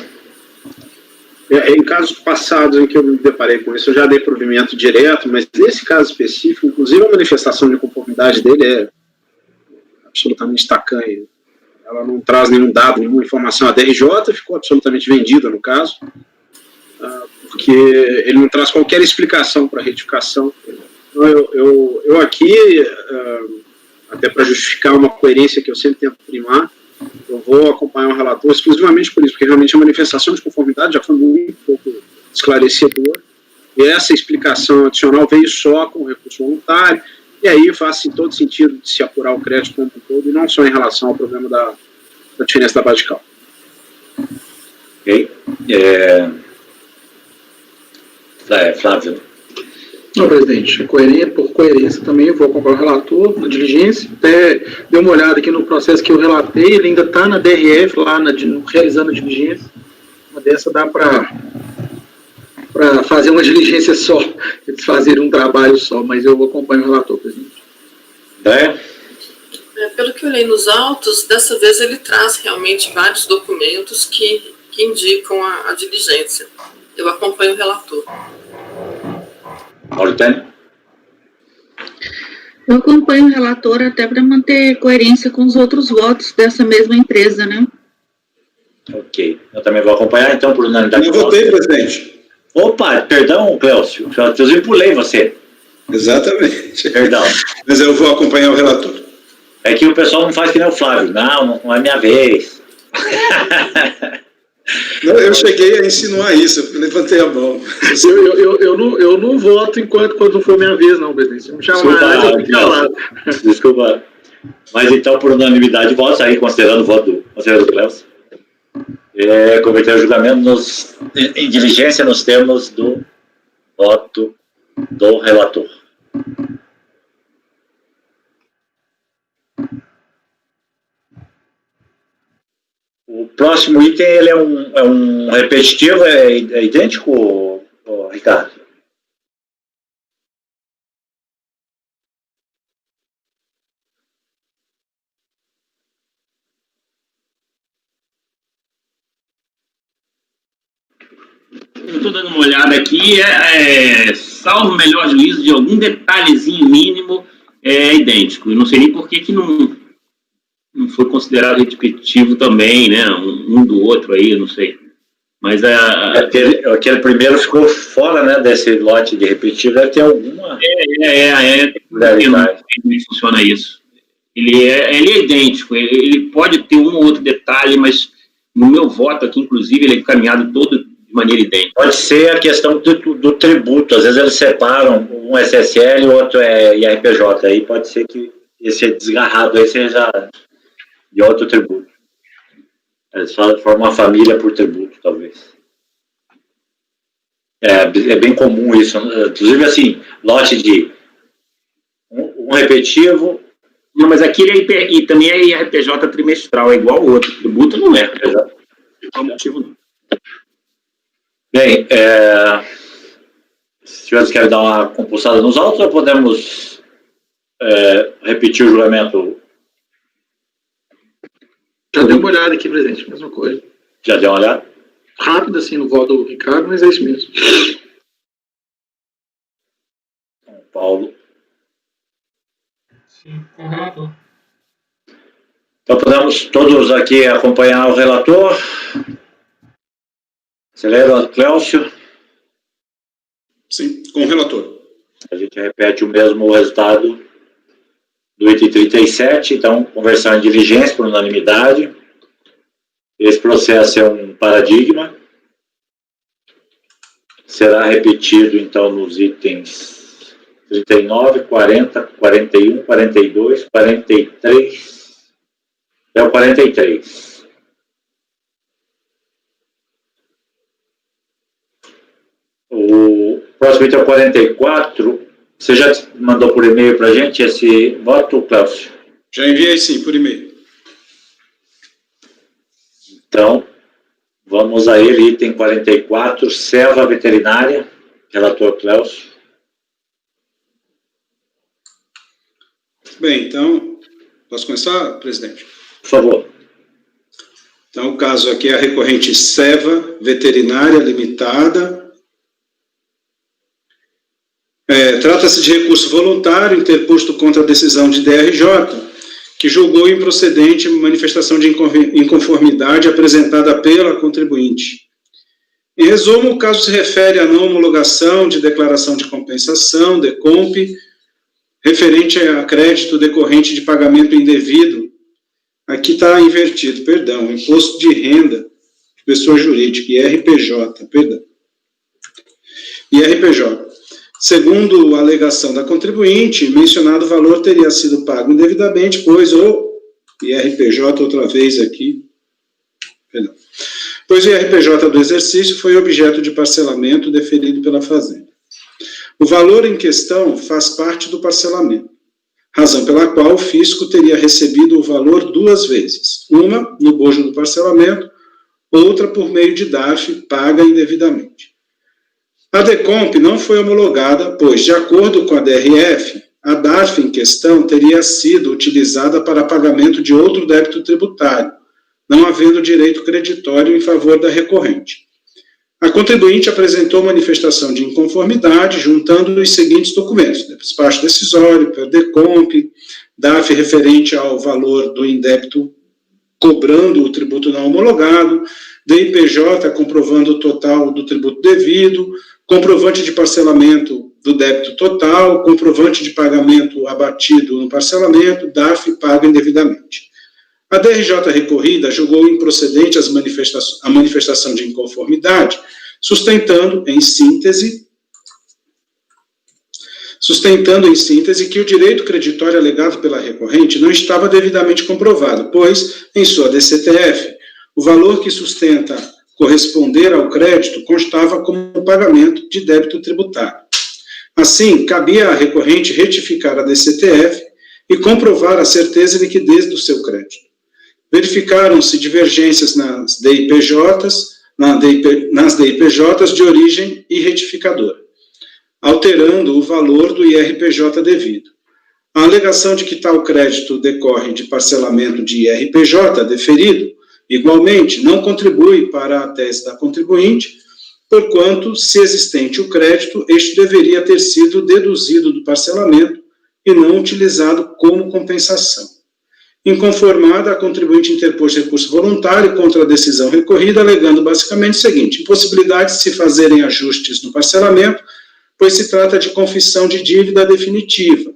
Em casos passados em que eu me deparei com isso, eu já dei provimento direto, mas nesse caso específico, inclusive a manifestação de conformidade dele é absolutamente tacanha. Ela não traz nenhum dado, nenhuma informação. A DRJ ficou absolutamente vendida, no caso, porque ele não traz qualquer explicação para a retificação. Então, eu aqui, até para justificar uma coerência que eu sempre tento primar, eu vou acompanhar o relator exclusivamente por isso, porque realmente a manifestação de conformidade já foi muito pouco esclarecedora, e essa explicação adicional veio só com o recurso voluntário, e aí faz todo sentido de se apurar o crédito como um todo, e não só em relação ao problema da diferença da base de cálculo. Ok. Flávio. Não, presidente, por coerência também, eu vou acompanhar o relator na diligência. Até dei uma olhada aqui no processo que eu relatei, ele ainda está na DRF, lá realizando a diligência. Uma dessa dá para fazer uma diligência só, eles fazerem um trabalho só, mas eu vou acompanhar o relator, presidente. Pelo que eu olhei nos autos, dessa vez ele traz realmente vários documentos que indicam a diligência. Eu acompanho o relator. Mauritânia? Eu acompanho o relator até para manter coerência com os outros votos dessa mesma empresa, né? Ok. Eu também vou acompanhar, então, por unanimidade. Eu votei, presidente. Opa, perdão, Clécio. Eu pulei você. Exatamente. Perdão. Mas eu vou acompanhar o relator. É que o pessoal não faz que nem o Flávio. Não é minha vez. Não, eu cheguei a insinuar isso, eu levantei a mão. Eu não voto quando for minha vez, não, presidente. Se me chamar, eu fico calado. Desculpa. Mas então, por unanimidade, votos aí, considerando o voto do conselheiro Clécio. Cometer o julgamento em diligência nos termos do voto do relator. O próximo item ele é um repetitivo, é idêntico, Ricardo? Eu estou dando uma olhada aqui, salvo o melhor juízo de algum detalhezinho mínimo, é idêntico. Eu não sei nem por que não foi considerado repetitivo também, né? Um do outro aí, eu não sei. Mas aquele primeiro ficou fora, né, desse lote de repetitivo, deve ter alguma... Eu não sei como funciona isso. Ele é idêntico, ele pode ter um ou outro detalhe, mas no meu voto aqui, inclusive, ele é encaminhado todo de maneira idêntica. Pode ser a questão do tributo, às vezes eles separam, um SSL e o outro é IRPJ, aí pode ser que esse desgarrado aí seja de outro tributo. Eles formam uma família por tributo, talvez. É bem comum isso, inclusive assim, lote de um repetitivo. Não, mas aqui e também é IRPJ trimestral, é igual ao outro. Tributo não é. Não é motivo, não. Bem, se os senhores querem dar uma compulsada nos autos, ou podemos repetir o julgamento? Já dei uma olhada aqui, presidente, mesma coisa. Já deu uma olhada? Rápido, assim, no voto do Ricardo, mas é isso mesmo. Paulo. Sim, com o relator. Então, podemos todos aqui acompanhar o relator. Conselheiro Clécio. Sim, com o relator. A gente repete o mesmo resultado do item 37, então, conversão em diligência por unanimidade. Esse processo é um paradigma. Será repetido, então, nos itens 39, 40, 41, 42, 43, é o 43. O próximo item é o 44. Você já mandou por e-mail para a gente esse voto, Cláudio? Já enviei, sim, por e-mail. Então, vamos a ele, item 44, serva veterinária, relator Clécio. Bem, então, posso começar, presidente? Por favor. Então, o caso aqui é a recorrente Seva Veterinária Limitada. Trata-se de recurso voluntário interposto contra a decisão de DRJ, que julgou improcedente manifestação de inconformidade apresentada pela contribuinte. Em resumo, o caso se refere à não homologação de declaração de compensação, DECOMP, referente a crédito decorrente de pagamento indevido. Aqui está invertido, perdão, imposto de renda de pessoa jurídica, IRPJ, perdão. IRPJ. Segundo a alegação da contribuinte, mencionado valor teria sido pago indevidamente, pois o IRPJ, outra vez aqui, perdão, pois o IRPJ do exercício foi objeto de parcelamento deferido pela Fazenda. O valor em questão faz parte do parcelamento, razão pela qual o fisco teria recebido o valor duas vezes, uma no bojo do parcelamento, outra por meio de DARF paga indevidamente. A DECOMP não foi homologada, pois, de acordo com a DRF, a DARF em questão teria sido utilizada para pagamento de outro débito tributário, não havendo direito creditório em favor da recorrente. A contribuinte apresentou manifestação de inconformidade, juntando os seguintes documentos: despacho decisório, per DECOMP, DARF referente ao valor do indébito cobrando o tributo não homologado, DIPJ comprovando o total do tributo devido, comprovante de parcelamento do débito total, comprovante de pagamento abatido no parcelamento, DARF pago indevidamente. A DRJ recorrida julgou improcedente a manifestação de inconformidade, sustentando em síntese que o direito creditório alegado pela recorrente não estava devidamente comprovado, pois, em sua DCTF, o valor que sustenta corresponder ao crédito constava como pagamento de débito tributário. Assim, cabia à recorrente retificar a DCTF e comprovar a certeza e liquidez do seu crédito. Verificaram-se divergências nas DIPJs de origem irretificadora, alterando o valor do IRPJ devido. A alegação de que tal crédito decorre de parcelamento de IRPJ deferido, igualmente, não contribui para a tese da contribuinte, porquanto, se existente o crédito, este deveria ter sido deduzido do parcelamento e não utilizado como compensação. Inconformada, a contribuinte interpôs recurso voluntário contra a decisão recorrida, alegando basicamente o seguinte: impossibilidade de se fazerem ajustes no parcelamento, pois se trata de confissão de dívida definitiva.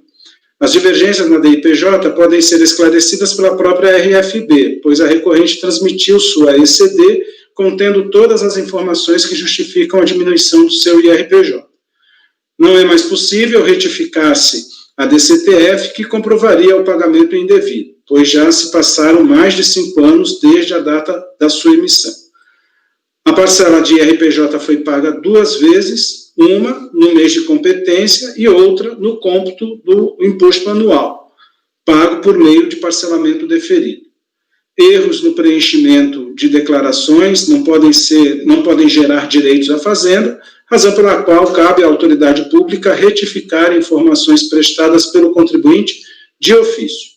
As divergências na DIPJ podem ser esclarecidas pela própria RFB, pois a recorrente transmitiu sua ECD contendo todas as informações que justificam a diminuição do seu IRPJ. Não é mais possível retificar-se a DCTF, que comprovaria o pagamento indevido, pois já se passaram mais de 5 anos desde a data da sua emissão. A parcela de IRPJ foi paga 2 vezes, uma no mês de competência e outra no cômputo do imposto anual, pago por meio de parcelamento deferido. Erros no preenchimento de declarações não podem gerar direitos à fazenda, razão pela qual cabe à autoridade pública retificar informações prestadas pelo contribuinte de ofício.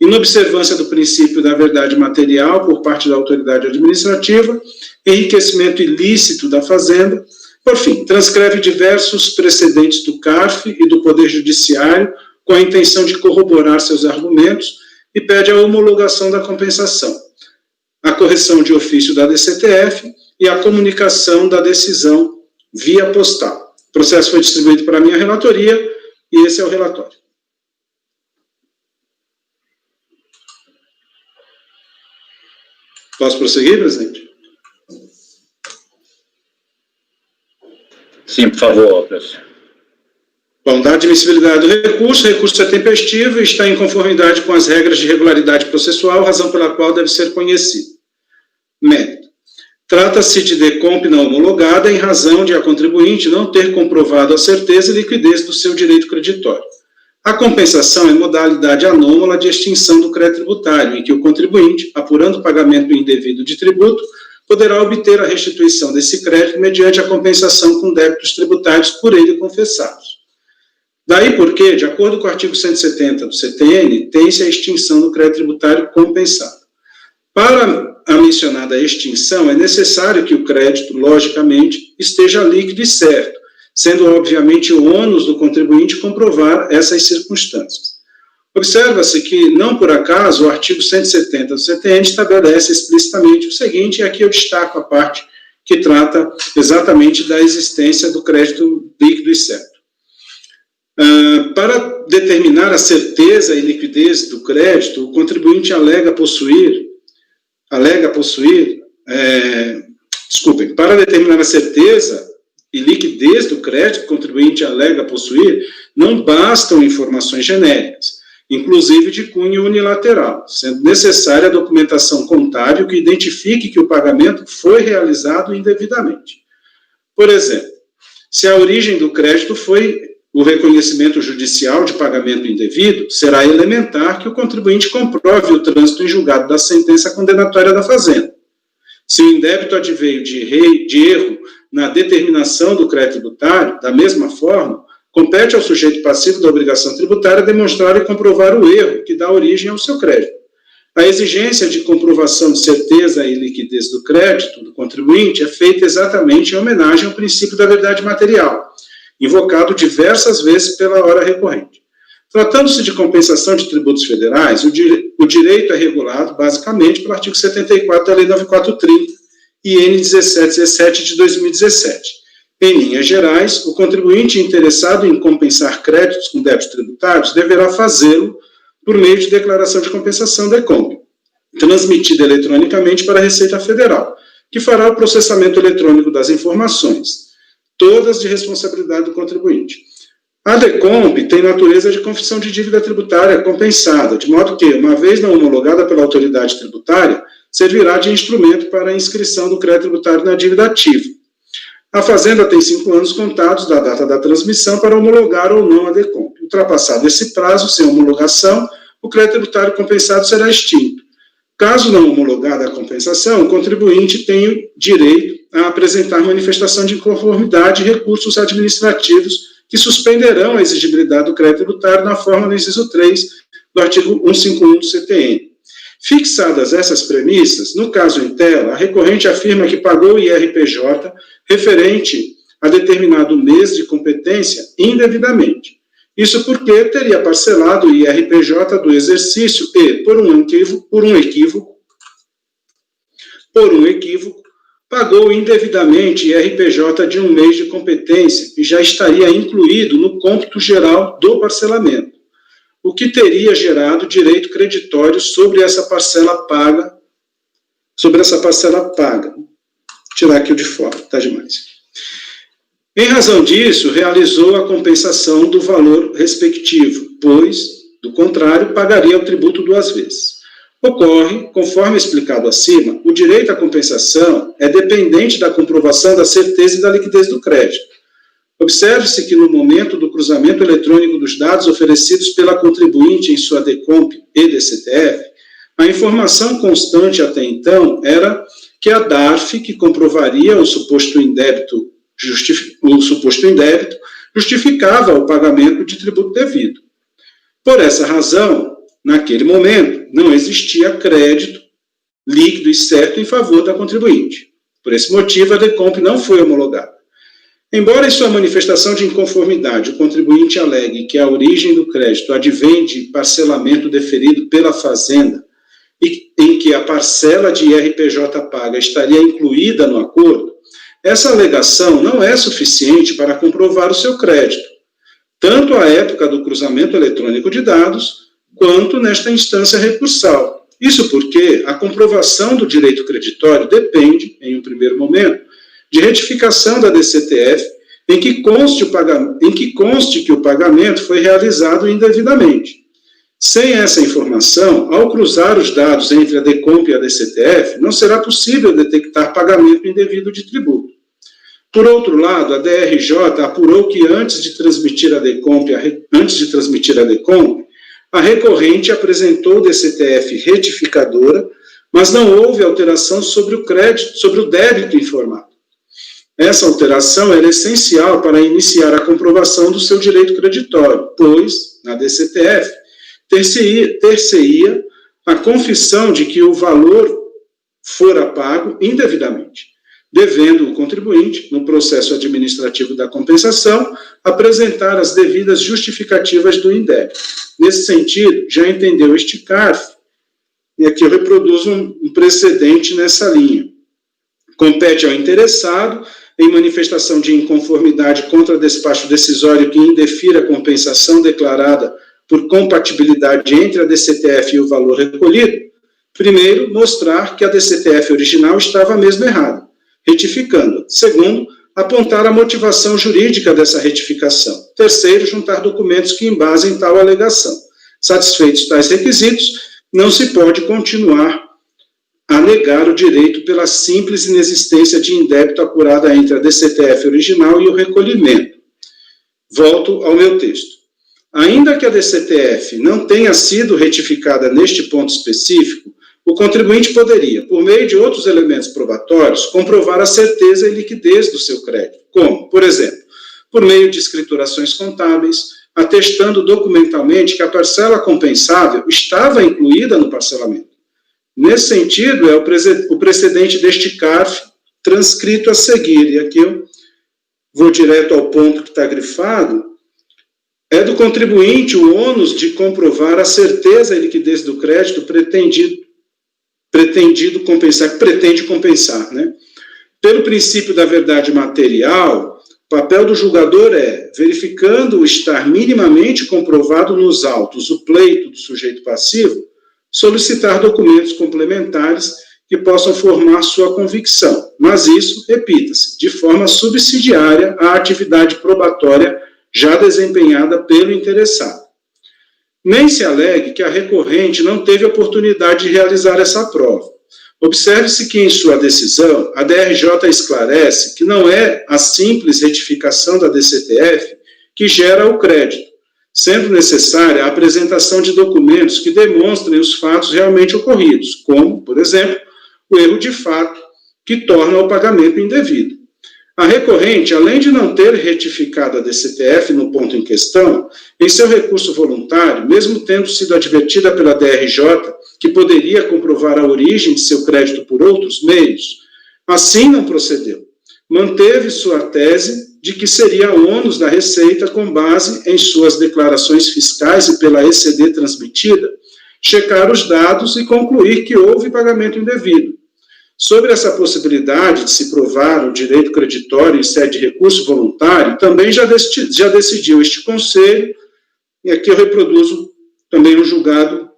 Em observância do princípio da verdade material por parte da autoridade administrativa, enriquecimento ilícito da fazenda, por fim, transcreve diversos precedentes do CARF e do Poder Judiciário com a intenção de corroborar seus argumentos e pede a homologação da compensação, a correção de ofício da DCTF e a comunicação da decisão via postal. O processo foi distribuído para a minha relatoria e esse é o relatório. Posso prosseguir, presidente? Sim, por favor, professor. Bom, da admissibilidade do recurso, o recurso é tempestivo e está em conformidade com as regras de regularidade processual, razão pela qual deve ser conhecido. Mérito. Trata-se de decomp não homologada em razão de a contribuinte não ter comprovado a certeza e liquidez do seu direito creditório. A compensação é modalidade anômala de extinção do crédito tributário, em que o contribuinte, apurando o pagamento indevido de tributo, poderá obter a restituição desse crédito mediante a compensação com débitos tributários por ele confessados. Daí porque, de acordo com o artigo 170 do CTN, tem-se a extinção do crédito tributário compensado. Para a mencionada extinção, é necessário que o crédito, logicamente, esteja líquido e certo, sendo, obviamente, o ônus do contribuinte comprovar essas circunstâncias. Observa-se que, não por acaso, o artigo 170 do CTN estabelece explicitamente o seguinte, e aqui eu destaco a parte que trata exatamente da existência do crédito líquido e certo. Para determinar a certeza e liquidez do crédito, o contribuinte para determinar a certeza e liquidez do crédito que o contribuinte alega possuir, não bastam informações genéricas, inclusive de cunho unilateral, sendo necessária a documentação contábil que identifique que o pagamento foi realizado indevidamente. Por exemplo, se a origem do crédito foi o reconhecimento judicial de pagamento indevido, será elementar que o contribuinte comprove o trânsito em julgado da sentença condenatória da fazenda. Se o indébito adveio de erro na determinação do crédito tributário, da mesma forma, compete ao sujeito passivo da obrigação tributária demonstrar e comprovar o erro que dá origem ao seu crédito. A exigência de comprovação de certeza e liquidez do crédito do contribuinte é feita exatamente em homenagem ao princípio da verdade material, invocado diversas vezes pela hora recorrente. Tratando-se de compensação de tributos federais, o direito é regulado, basicamente, pelo artigo 74 da Lei 9430 e N 1717 de 2017, Em linhas gerais, o contribuinte interessado em compensar créditos com débitos tributários deverá fazê-lo por meio de declaração de compensação DECOMP, transmitida eletronicamente para a Receita Federal, que fará o processamento eletrônico das informações, todas de responsabilidade do contribuinte. A DECOMP tem natureza de confissão de dívida tributária compensada, de modo que, uma vez não homologada pela autoridade tributária, servirá de instrumento para a inscrição do crédito tributário na dívida ativa. A Fazenda tem 5 anos contados da data da transmissão para homologar ou não a DECOMP. Ultrapassado esse prazo, sem homologação, o crédito tributário compensado será extinto. Caso não homologada a compensação, o contribuinte tem direito a apresentar manifestação de inconformidade e recursos administrativos que suspenderão a exigibilidade do crédito tributário na forma do inciso 3 do artigo 151 do CTN. Fixadas essas premissas, no caso em tela, a recorrente afirma que pagou o IRPJ referente a determinado mês de competência indevidamente. Isso porque teria parcelado o IRPJ do exercício e, por um equívoco, pagou indevidamente IRPJ de um mês de competência e já estaria incluído no cômputo geral do parcelamento, o que teria gerado direito creditório sobre essa parcela paga. Vou tirar aqui o de fora, está demais. Em razão disso, realizou a compensação do valor respectivo, pois, do contrário, pagaria o tributo 2 vezes. Ocorre, conforme explicado acima, o direito à compensação é dependente da comprovação da certeza e da liquidez do crédito. Observe-se que no momento do cruzamento eletrônico dos dados oferecidos pela contribuinte em sua DECOMP e DCTF, a informação constante até então era que a DARF, que comprovaria o suposto indébito, justificava o pagamento de tributo devido. Por essa razão, naquele momento, não existia crédito líquido e certo em favor da contribuinte. Por esse motivo, a DECOMP não foi homologada. Embora em sua manifestação de inconformidade o contribuinte alegue que a origem do crédito advém de parcelamento deferido pela Fazenda e em que a parcela de IRPJ paga estaria incluída no acordo, essa alegação não é suficiente para comprovar o seu crédito, tanto à época do cruzamento eletrônico de dados, quanto nesta instância recursal. Isso porque a comprovação do direito creditório depende, em um primeiro momento, de retificação da DCTF em que conste que o pagamento foi realizado indevidamente. Sem essa informação, ao cruzar os dados entre a DECOMP e a DCTF, não será possível detectar pagamento indevido de tributo. Por outro lado, a DRJ apurou que antes de transmitir a DECOMP, a recorrente apresentou DCTF retificadora, mas não houve alteração sobre o débito informado. Essa alteração era essencial para iniciar a comprovação do seu direito creditório, pois, na DCTF, ter-se-ia a confissão de que o valor fora pago indevidamente, devendo o contribuinte, no processo administrativo da compensação, apresentar as devidas justificativas do indébito. Nesse sentido, já entendeu este CARF, e aqui eu reproduzo um precedente nessa linha. Compete ao interessado, em manifestação de inconformidade contra despacho decisório que indefira a compensação declarada por compatibilidade entre a DCTF e o valor recolhido, primeiro, mostrar que a DCTF original estava mesmo errada, retificando. Segundo, apontar a motivação jurídica dessa retificação. Terceiro, juntar documentos que embasem tal alegação. Satisfeitos tais requisitos, não se pode continuar a negar o direito pela simples inexistência de indébito apurada entre a DCTF original e o recolhimento. Volto ao meu texto. Ainda que a DCTF não tenha sido retificada neste ponto específico, o contribuinte poderia, por meio de outros elementos probatórios, comprovar a certeza e liquidez do seu crédito, como, por exemplo, por meio de escriturações contábeis, atestando documentalmente que a parcela compensável estava incluída no parcelamento. Nesse sentido, é o precedente deste CARF transcrito a seguir, e aqui eu vou direto ao ponto que está grifado, é do contribuinte o ônus de comprovar a certeza e liquidez do crédito pretende compensar, né? Pelo princípio da verdade material, O papel do julgador é, verificando estar minimamente comprovado nos autos o pleito do sujeito passivo, solicitar documentos complementares que possam formar sua convicção. Mas isso, repita-se, de forma subsidiária à atividade probatória já desempenhada pelo interessado. Nem se alegue que a recorrente não teve oportunidade de realizar essa prova. Observe-se que, em sua decisão, a DRJ esclarece que não é a simples retificação da DCTF que gera o crédito, sendo necessária a apresentação de documentos que demonstrem os fatos realmente ocorridos, como, por exemplo, o erro de fato que torna o pagamento indevido. A recorrente, além de não ter retificado a DCTF no ponto em questão, em seu recurso voluntário, mesmo tendo sido advertida pela DRJ que poderia comprovar a origem de seu crédito por outros meios, assim não procedeu. Manteve sua tese de que seria ônus da Receita com base em suas declarações fiscais e pela ECD transmitida, checar os dados e concluir que houve pagamento indevido. Sobre essa possibilidade de se provar o direito creditório em sede de recurso voluntário, também já decidiu este Conselho, e aqui eu reproduzo também um julgado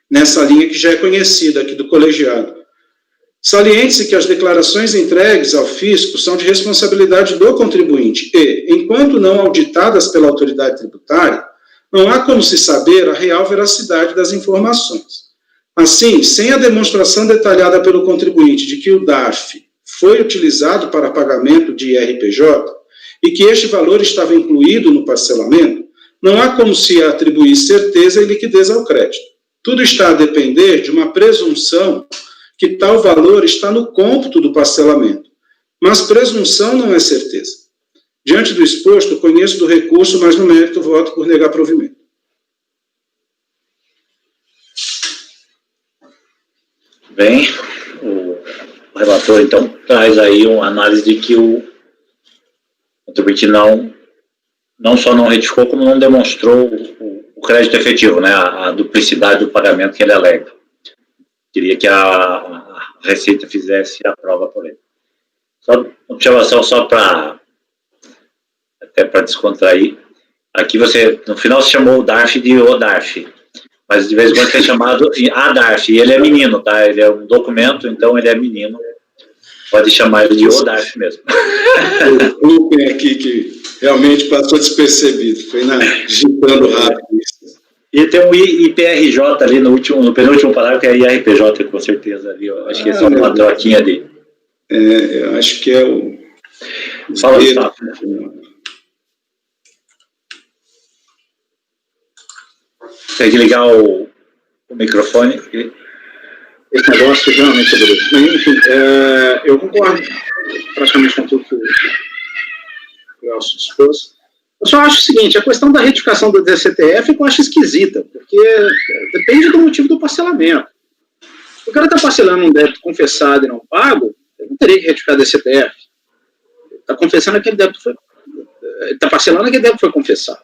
nessa linha que já é conhecida aqui do colegiado. Saliente-se que as declarações entregues ao fisco são de responsabilidade do contribuinte e, enquanto não auditadas pela autoridade tributária, não há como se saber a real veracidade das informações. Assim, sem a demonstração detalhada pelo contribuinte de que o DARF foi utilizado para pagamento de IRPJ e que este valor estava incluído no parcelamento, não há como se atribuir certeza e liquidez ao crédito. Tudo está a depender de uma presunção que tal valor está no cômputo do parcelamento. Mas presunção não é certeza. Diante do exposto, conheço do recurso, mas no mérito voto por negar provimento. Bem, o relator, então, traz aí uma análise de que o contribuinte não só não retificou, como não demonstrou o crédito efetivo, né, a duplicidade do pagamento que ele alega. Queria que a Receita fizesse a prova por ele. Só uma observação, só até para descontrair. Aqui você, no final, você chamou o DARF de o DARF, mas de vez em quando é chamado a DARF, e ele é menino, tá? Ele é um documento, então ele é menino. Pode chamar ele de o DARF mesmo. Desculpem aqui que realmente passou despercebido, foi digitando rápido isso. E tem um IPRJ ali no penúltimo parágrafo, que é IRPJ, com certeza. Ali, eu acho que é só uma troquinha ali. Eu acho que é o... Fala, Gustavo. Tem que ligar o microfone. Esse negócio realmente é bonito. Mas, enfim, eu concordo praticamente com tudo que o Elcio expôs. Eu só acho o seguinte, a questão da retificação do DCTF eu acho esquisita, porque depende do motivo do parcelamento. Se o cara está parcelando um débito confessado e não pago, ele não teria que retificar o DCTF. Ele está confessando aquele débito ele está parcelando aquele débito foi confessado.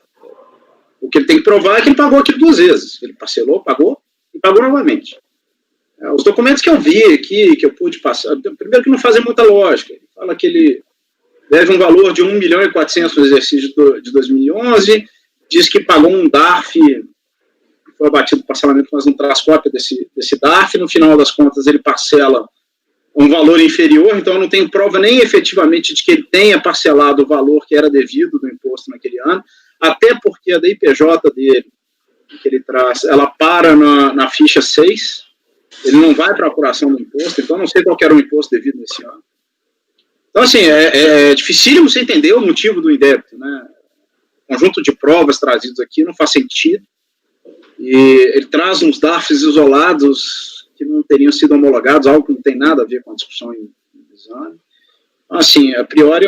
O que ele tem que provar é que ele pagou aquilo 2 vezes. Ele parcelou, pagou e pagou novamente. Os documentos que eu vi aqui, que eu pude passar, primeiro que não fazem muita lógica. Ele fala que ele deve um valor de 1.400.000 no exercício de 2011, diz que pagou um DARF, foi abatido o parcelamento, mas não traz cópia desse DARF, no final das contas ele parcela um valor inferior, então eu não tenho prova nem efetivamente de que ele tenha parcelado o valor que era devido do imposto naquele ano, até porque a DIPJ dele, que ele traz, ela para na ficha 6, ele não vai para a apuração do imposto, então eu não sei qual era o imposto devido nesse ano. Então, assim, é dificílimo você entender o motivo do indébito, né? O conjunto de provas trazidos aqui não faz sentido. E ele traz uns DARFs isolados que não teriam sido homologados, algo que não tem nada a ver com a discussão em exame. Então, assim, a priori,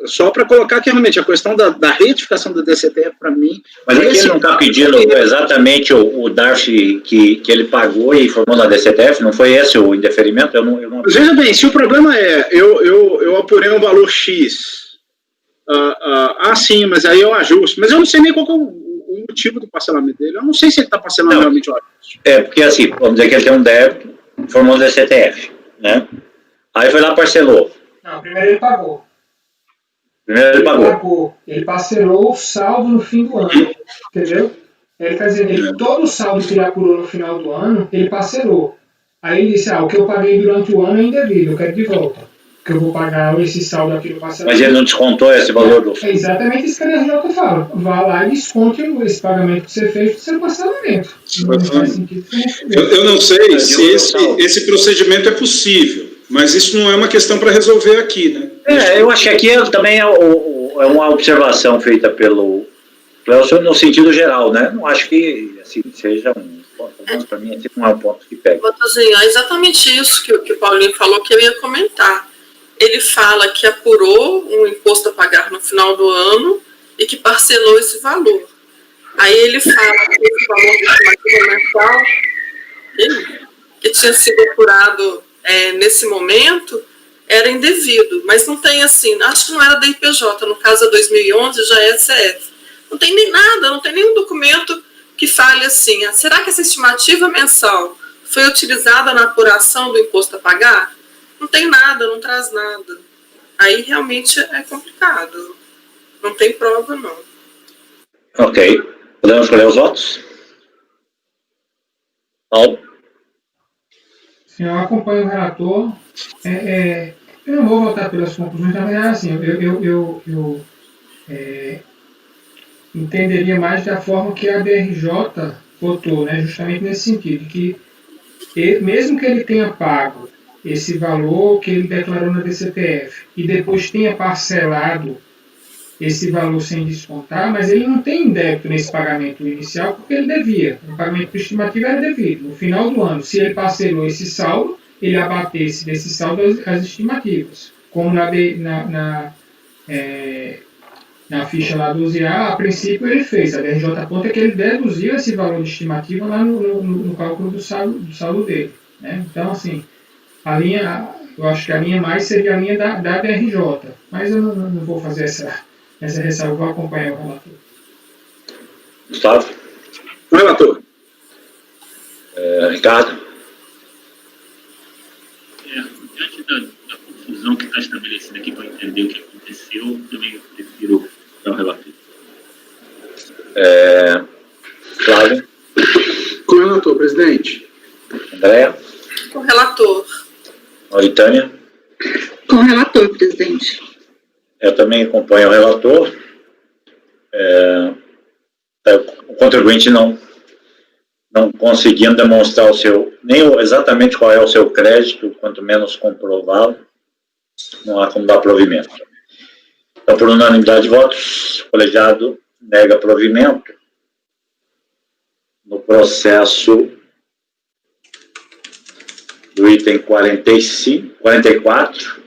só para colocar que realmente a questão da retificação da DCTF, para mim... Mas aqui ele não está pedindo exatamente o DARF que ele pagou e informou na DCTF? Não foi esse o indeferimento? Eu não... Veja bem, se o problema é, eu apurei um valor X, sim, mas aí eu ajusto, mas eu não sei nem qual é o motivo do parcelamento dele, eu não sei se ele está parcelando realmente o ajuste. Porque assim, vamos dizer que ele tem um débito, informou na DCTF, né? Aí foi lá, parcelou. Não, primeiro ele pagou. Primeiro ele pagou. Ele parcelou o saldo no fim do ano, entendeu? Ele quer dizer, todo o saldo que ele apurou no final do ano, ele parcelou. Aí ele disse, o que eu paguei durante o ano é indevido, eu quero de volta. Que eu vou pagar esse saldo aqui no parcelamento. Mas ele não descontou esse valor do... É exatamente isso que a DRJ fala. Vá lá e desconte esse pagamento que você fez do seu parcelamento. Não faz sentido. Eu não sei se esse procedimento é possível, mas isso não é uma questão para resolver aqui, né? Eu acho que aqui também é uma observação feita pelo Cleuson no sentido geral, né? Não acho que assim, seja um ponto, para mim assim, não é um ponto que pega. Matosinho, é exatamente isso que o Paulinho falou que eu ia comentar. Ele fala que apurou um imposto a pagar no final do ano e que parcelou esse valor. Aí ele fala que esse valor de estimativa mensal que tinha sido apurado nesse momento era indevido, mas não tem assim, acho que não era da IPJ, no caso de 2011 já é CF. Não tem nem nada, não tem nenhum documento que fale assim, será que essa estimativa mensal foi utilizada na apuração do imposto a pagar? Não tem nada, não traz nada. Aí realmente é complicado. Não tem prova, não. Ok. Podemos escolher os votos? Paulo? Sim, eu acompanho o relator. Eu não vou votar pelas conclusões, na verdade, assim, eu entenderia mais da forma que a DRJ votou, né, justamente nesse sentido, que mesmo que ele tenha pago esse valor que ele declarou na DCTF e depois tenha parcelado esse valor sem descontar, mas ele não tem débito nesse pagamento inicial porque ele devia. O pagamento por estimativa era devido. No final do ano, se ele parcelou esse saldo, ele abatesse desse saldo as estimativas. Como na ficha lá do 12A, a princípio ele fez. A DRJ aponta que ele deduziu esse valor de estimativa lá no cálculo do saldo dele. Né? Então, assim, eu acho que a linha mais seria a linha da DRJ, mas eu não vou fazer essa ressalva, vou acompanhar o relator. Gustavo? O relator. Ricardo? Diante da confusão que está estabelecida aqui para entender o que aconteceu, também prefiro dar o relator. Flávio? Com o relator, presidente. Andréa? Com o relator. Mauritânia? Com o relator, presidente. Eu também acompanho o relator. O contribuinte não conseguindo demonstrar exatamente qual é o seu crédito, quanto menos comprová-lo, não há como dar provimento. Então, por unanimidade de votos, o colegiado nega provimento no processo do item 44,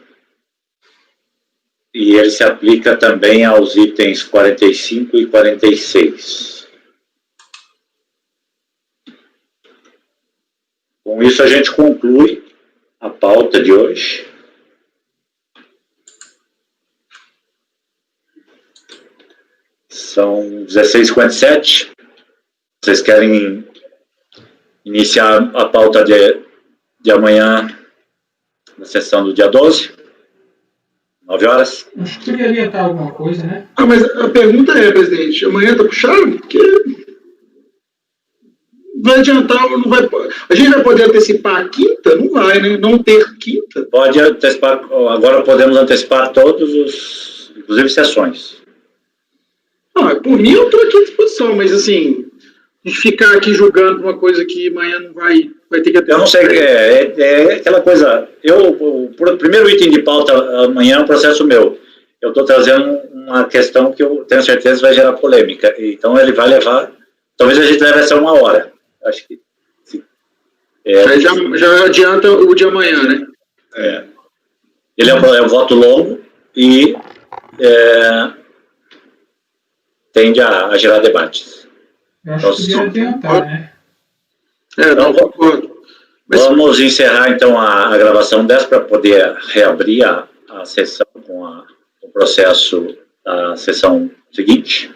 e ele se aplica também aos itens 45 e 46. Com isso, a gente conclui a pauta de hoje. São 16h57. Vocês querem iniciar a pauta de amanhã, na sessão do dia 12? 9 horas? Acho que poderia adiantar alguma coisa, né? Mas a pergunta é, presidente, amanhã está puxado? Porque vai adiantar, não vai. A gente vai poder antecipar a quinta? Não vai, né? Não ter quinta? Pode antecipar, agora podemos antecipar todos inclusive sessões. Por mim eu estou aqui à disposição, mas assim, a gente ficar aqui julgando uma coisa que amanhã não vai ter que... Eu não sei, é aquela coisa, o primeiro item de pauta amanhã é um processo meu. Eu estou trazendo uma questão que eu tenho certeza vai gerar polêmica, então ele vai levar, talvez a gente leve essa 1 hora, acho que sim. Já adianta o de amanhã, né? Ele é um voto longo e tende a gerar debates. Eu acho que poderia adiantar, né? Não concordo. Vamos encerrar, então, a gravação dessa para poder reabrir a sessão com o processo da sessão seguinte.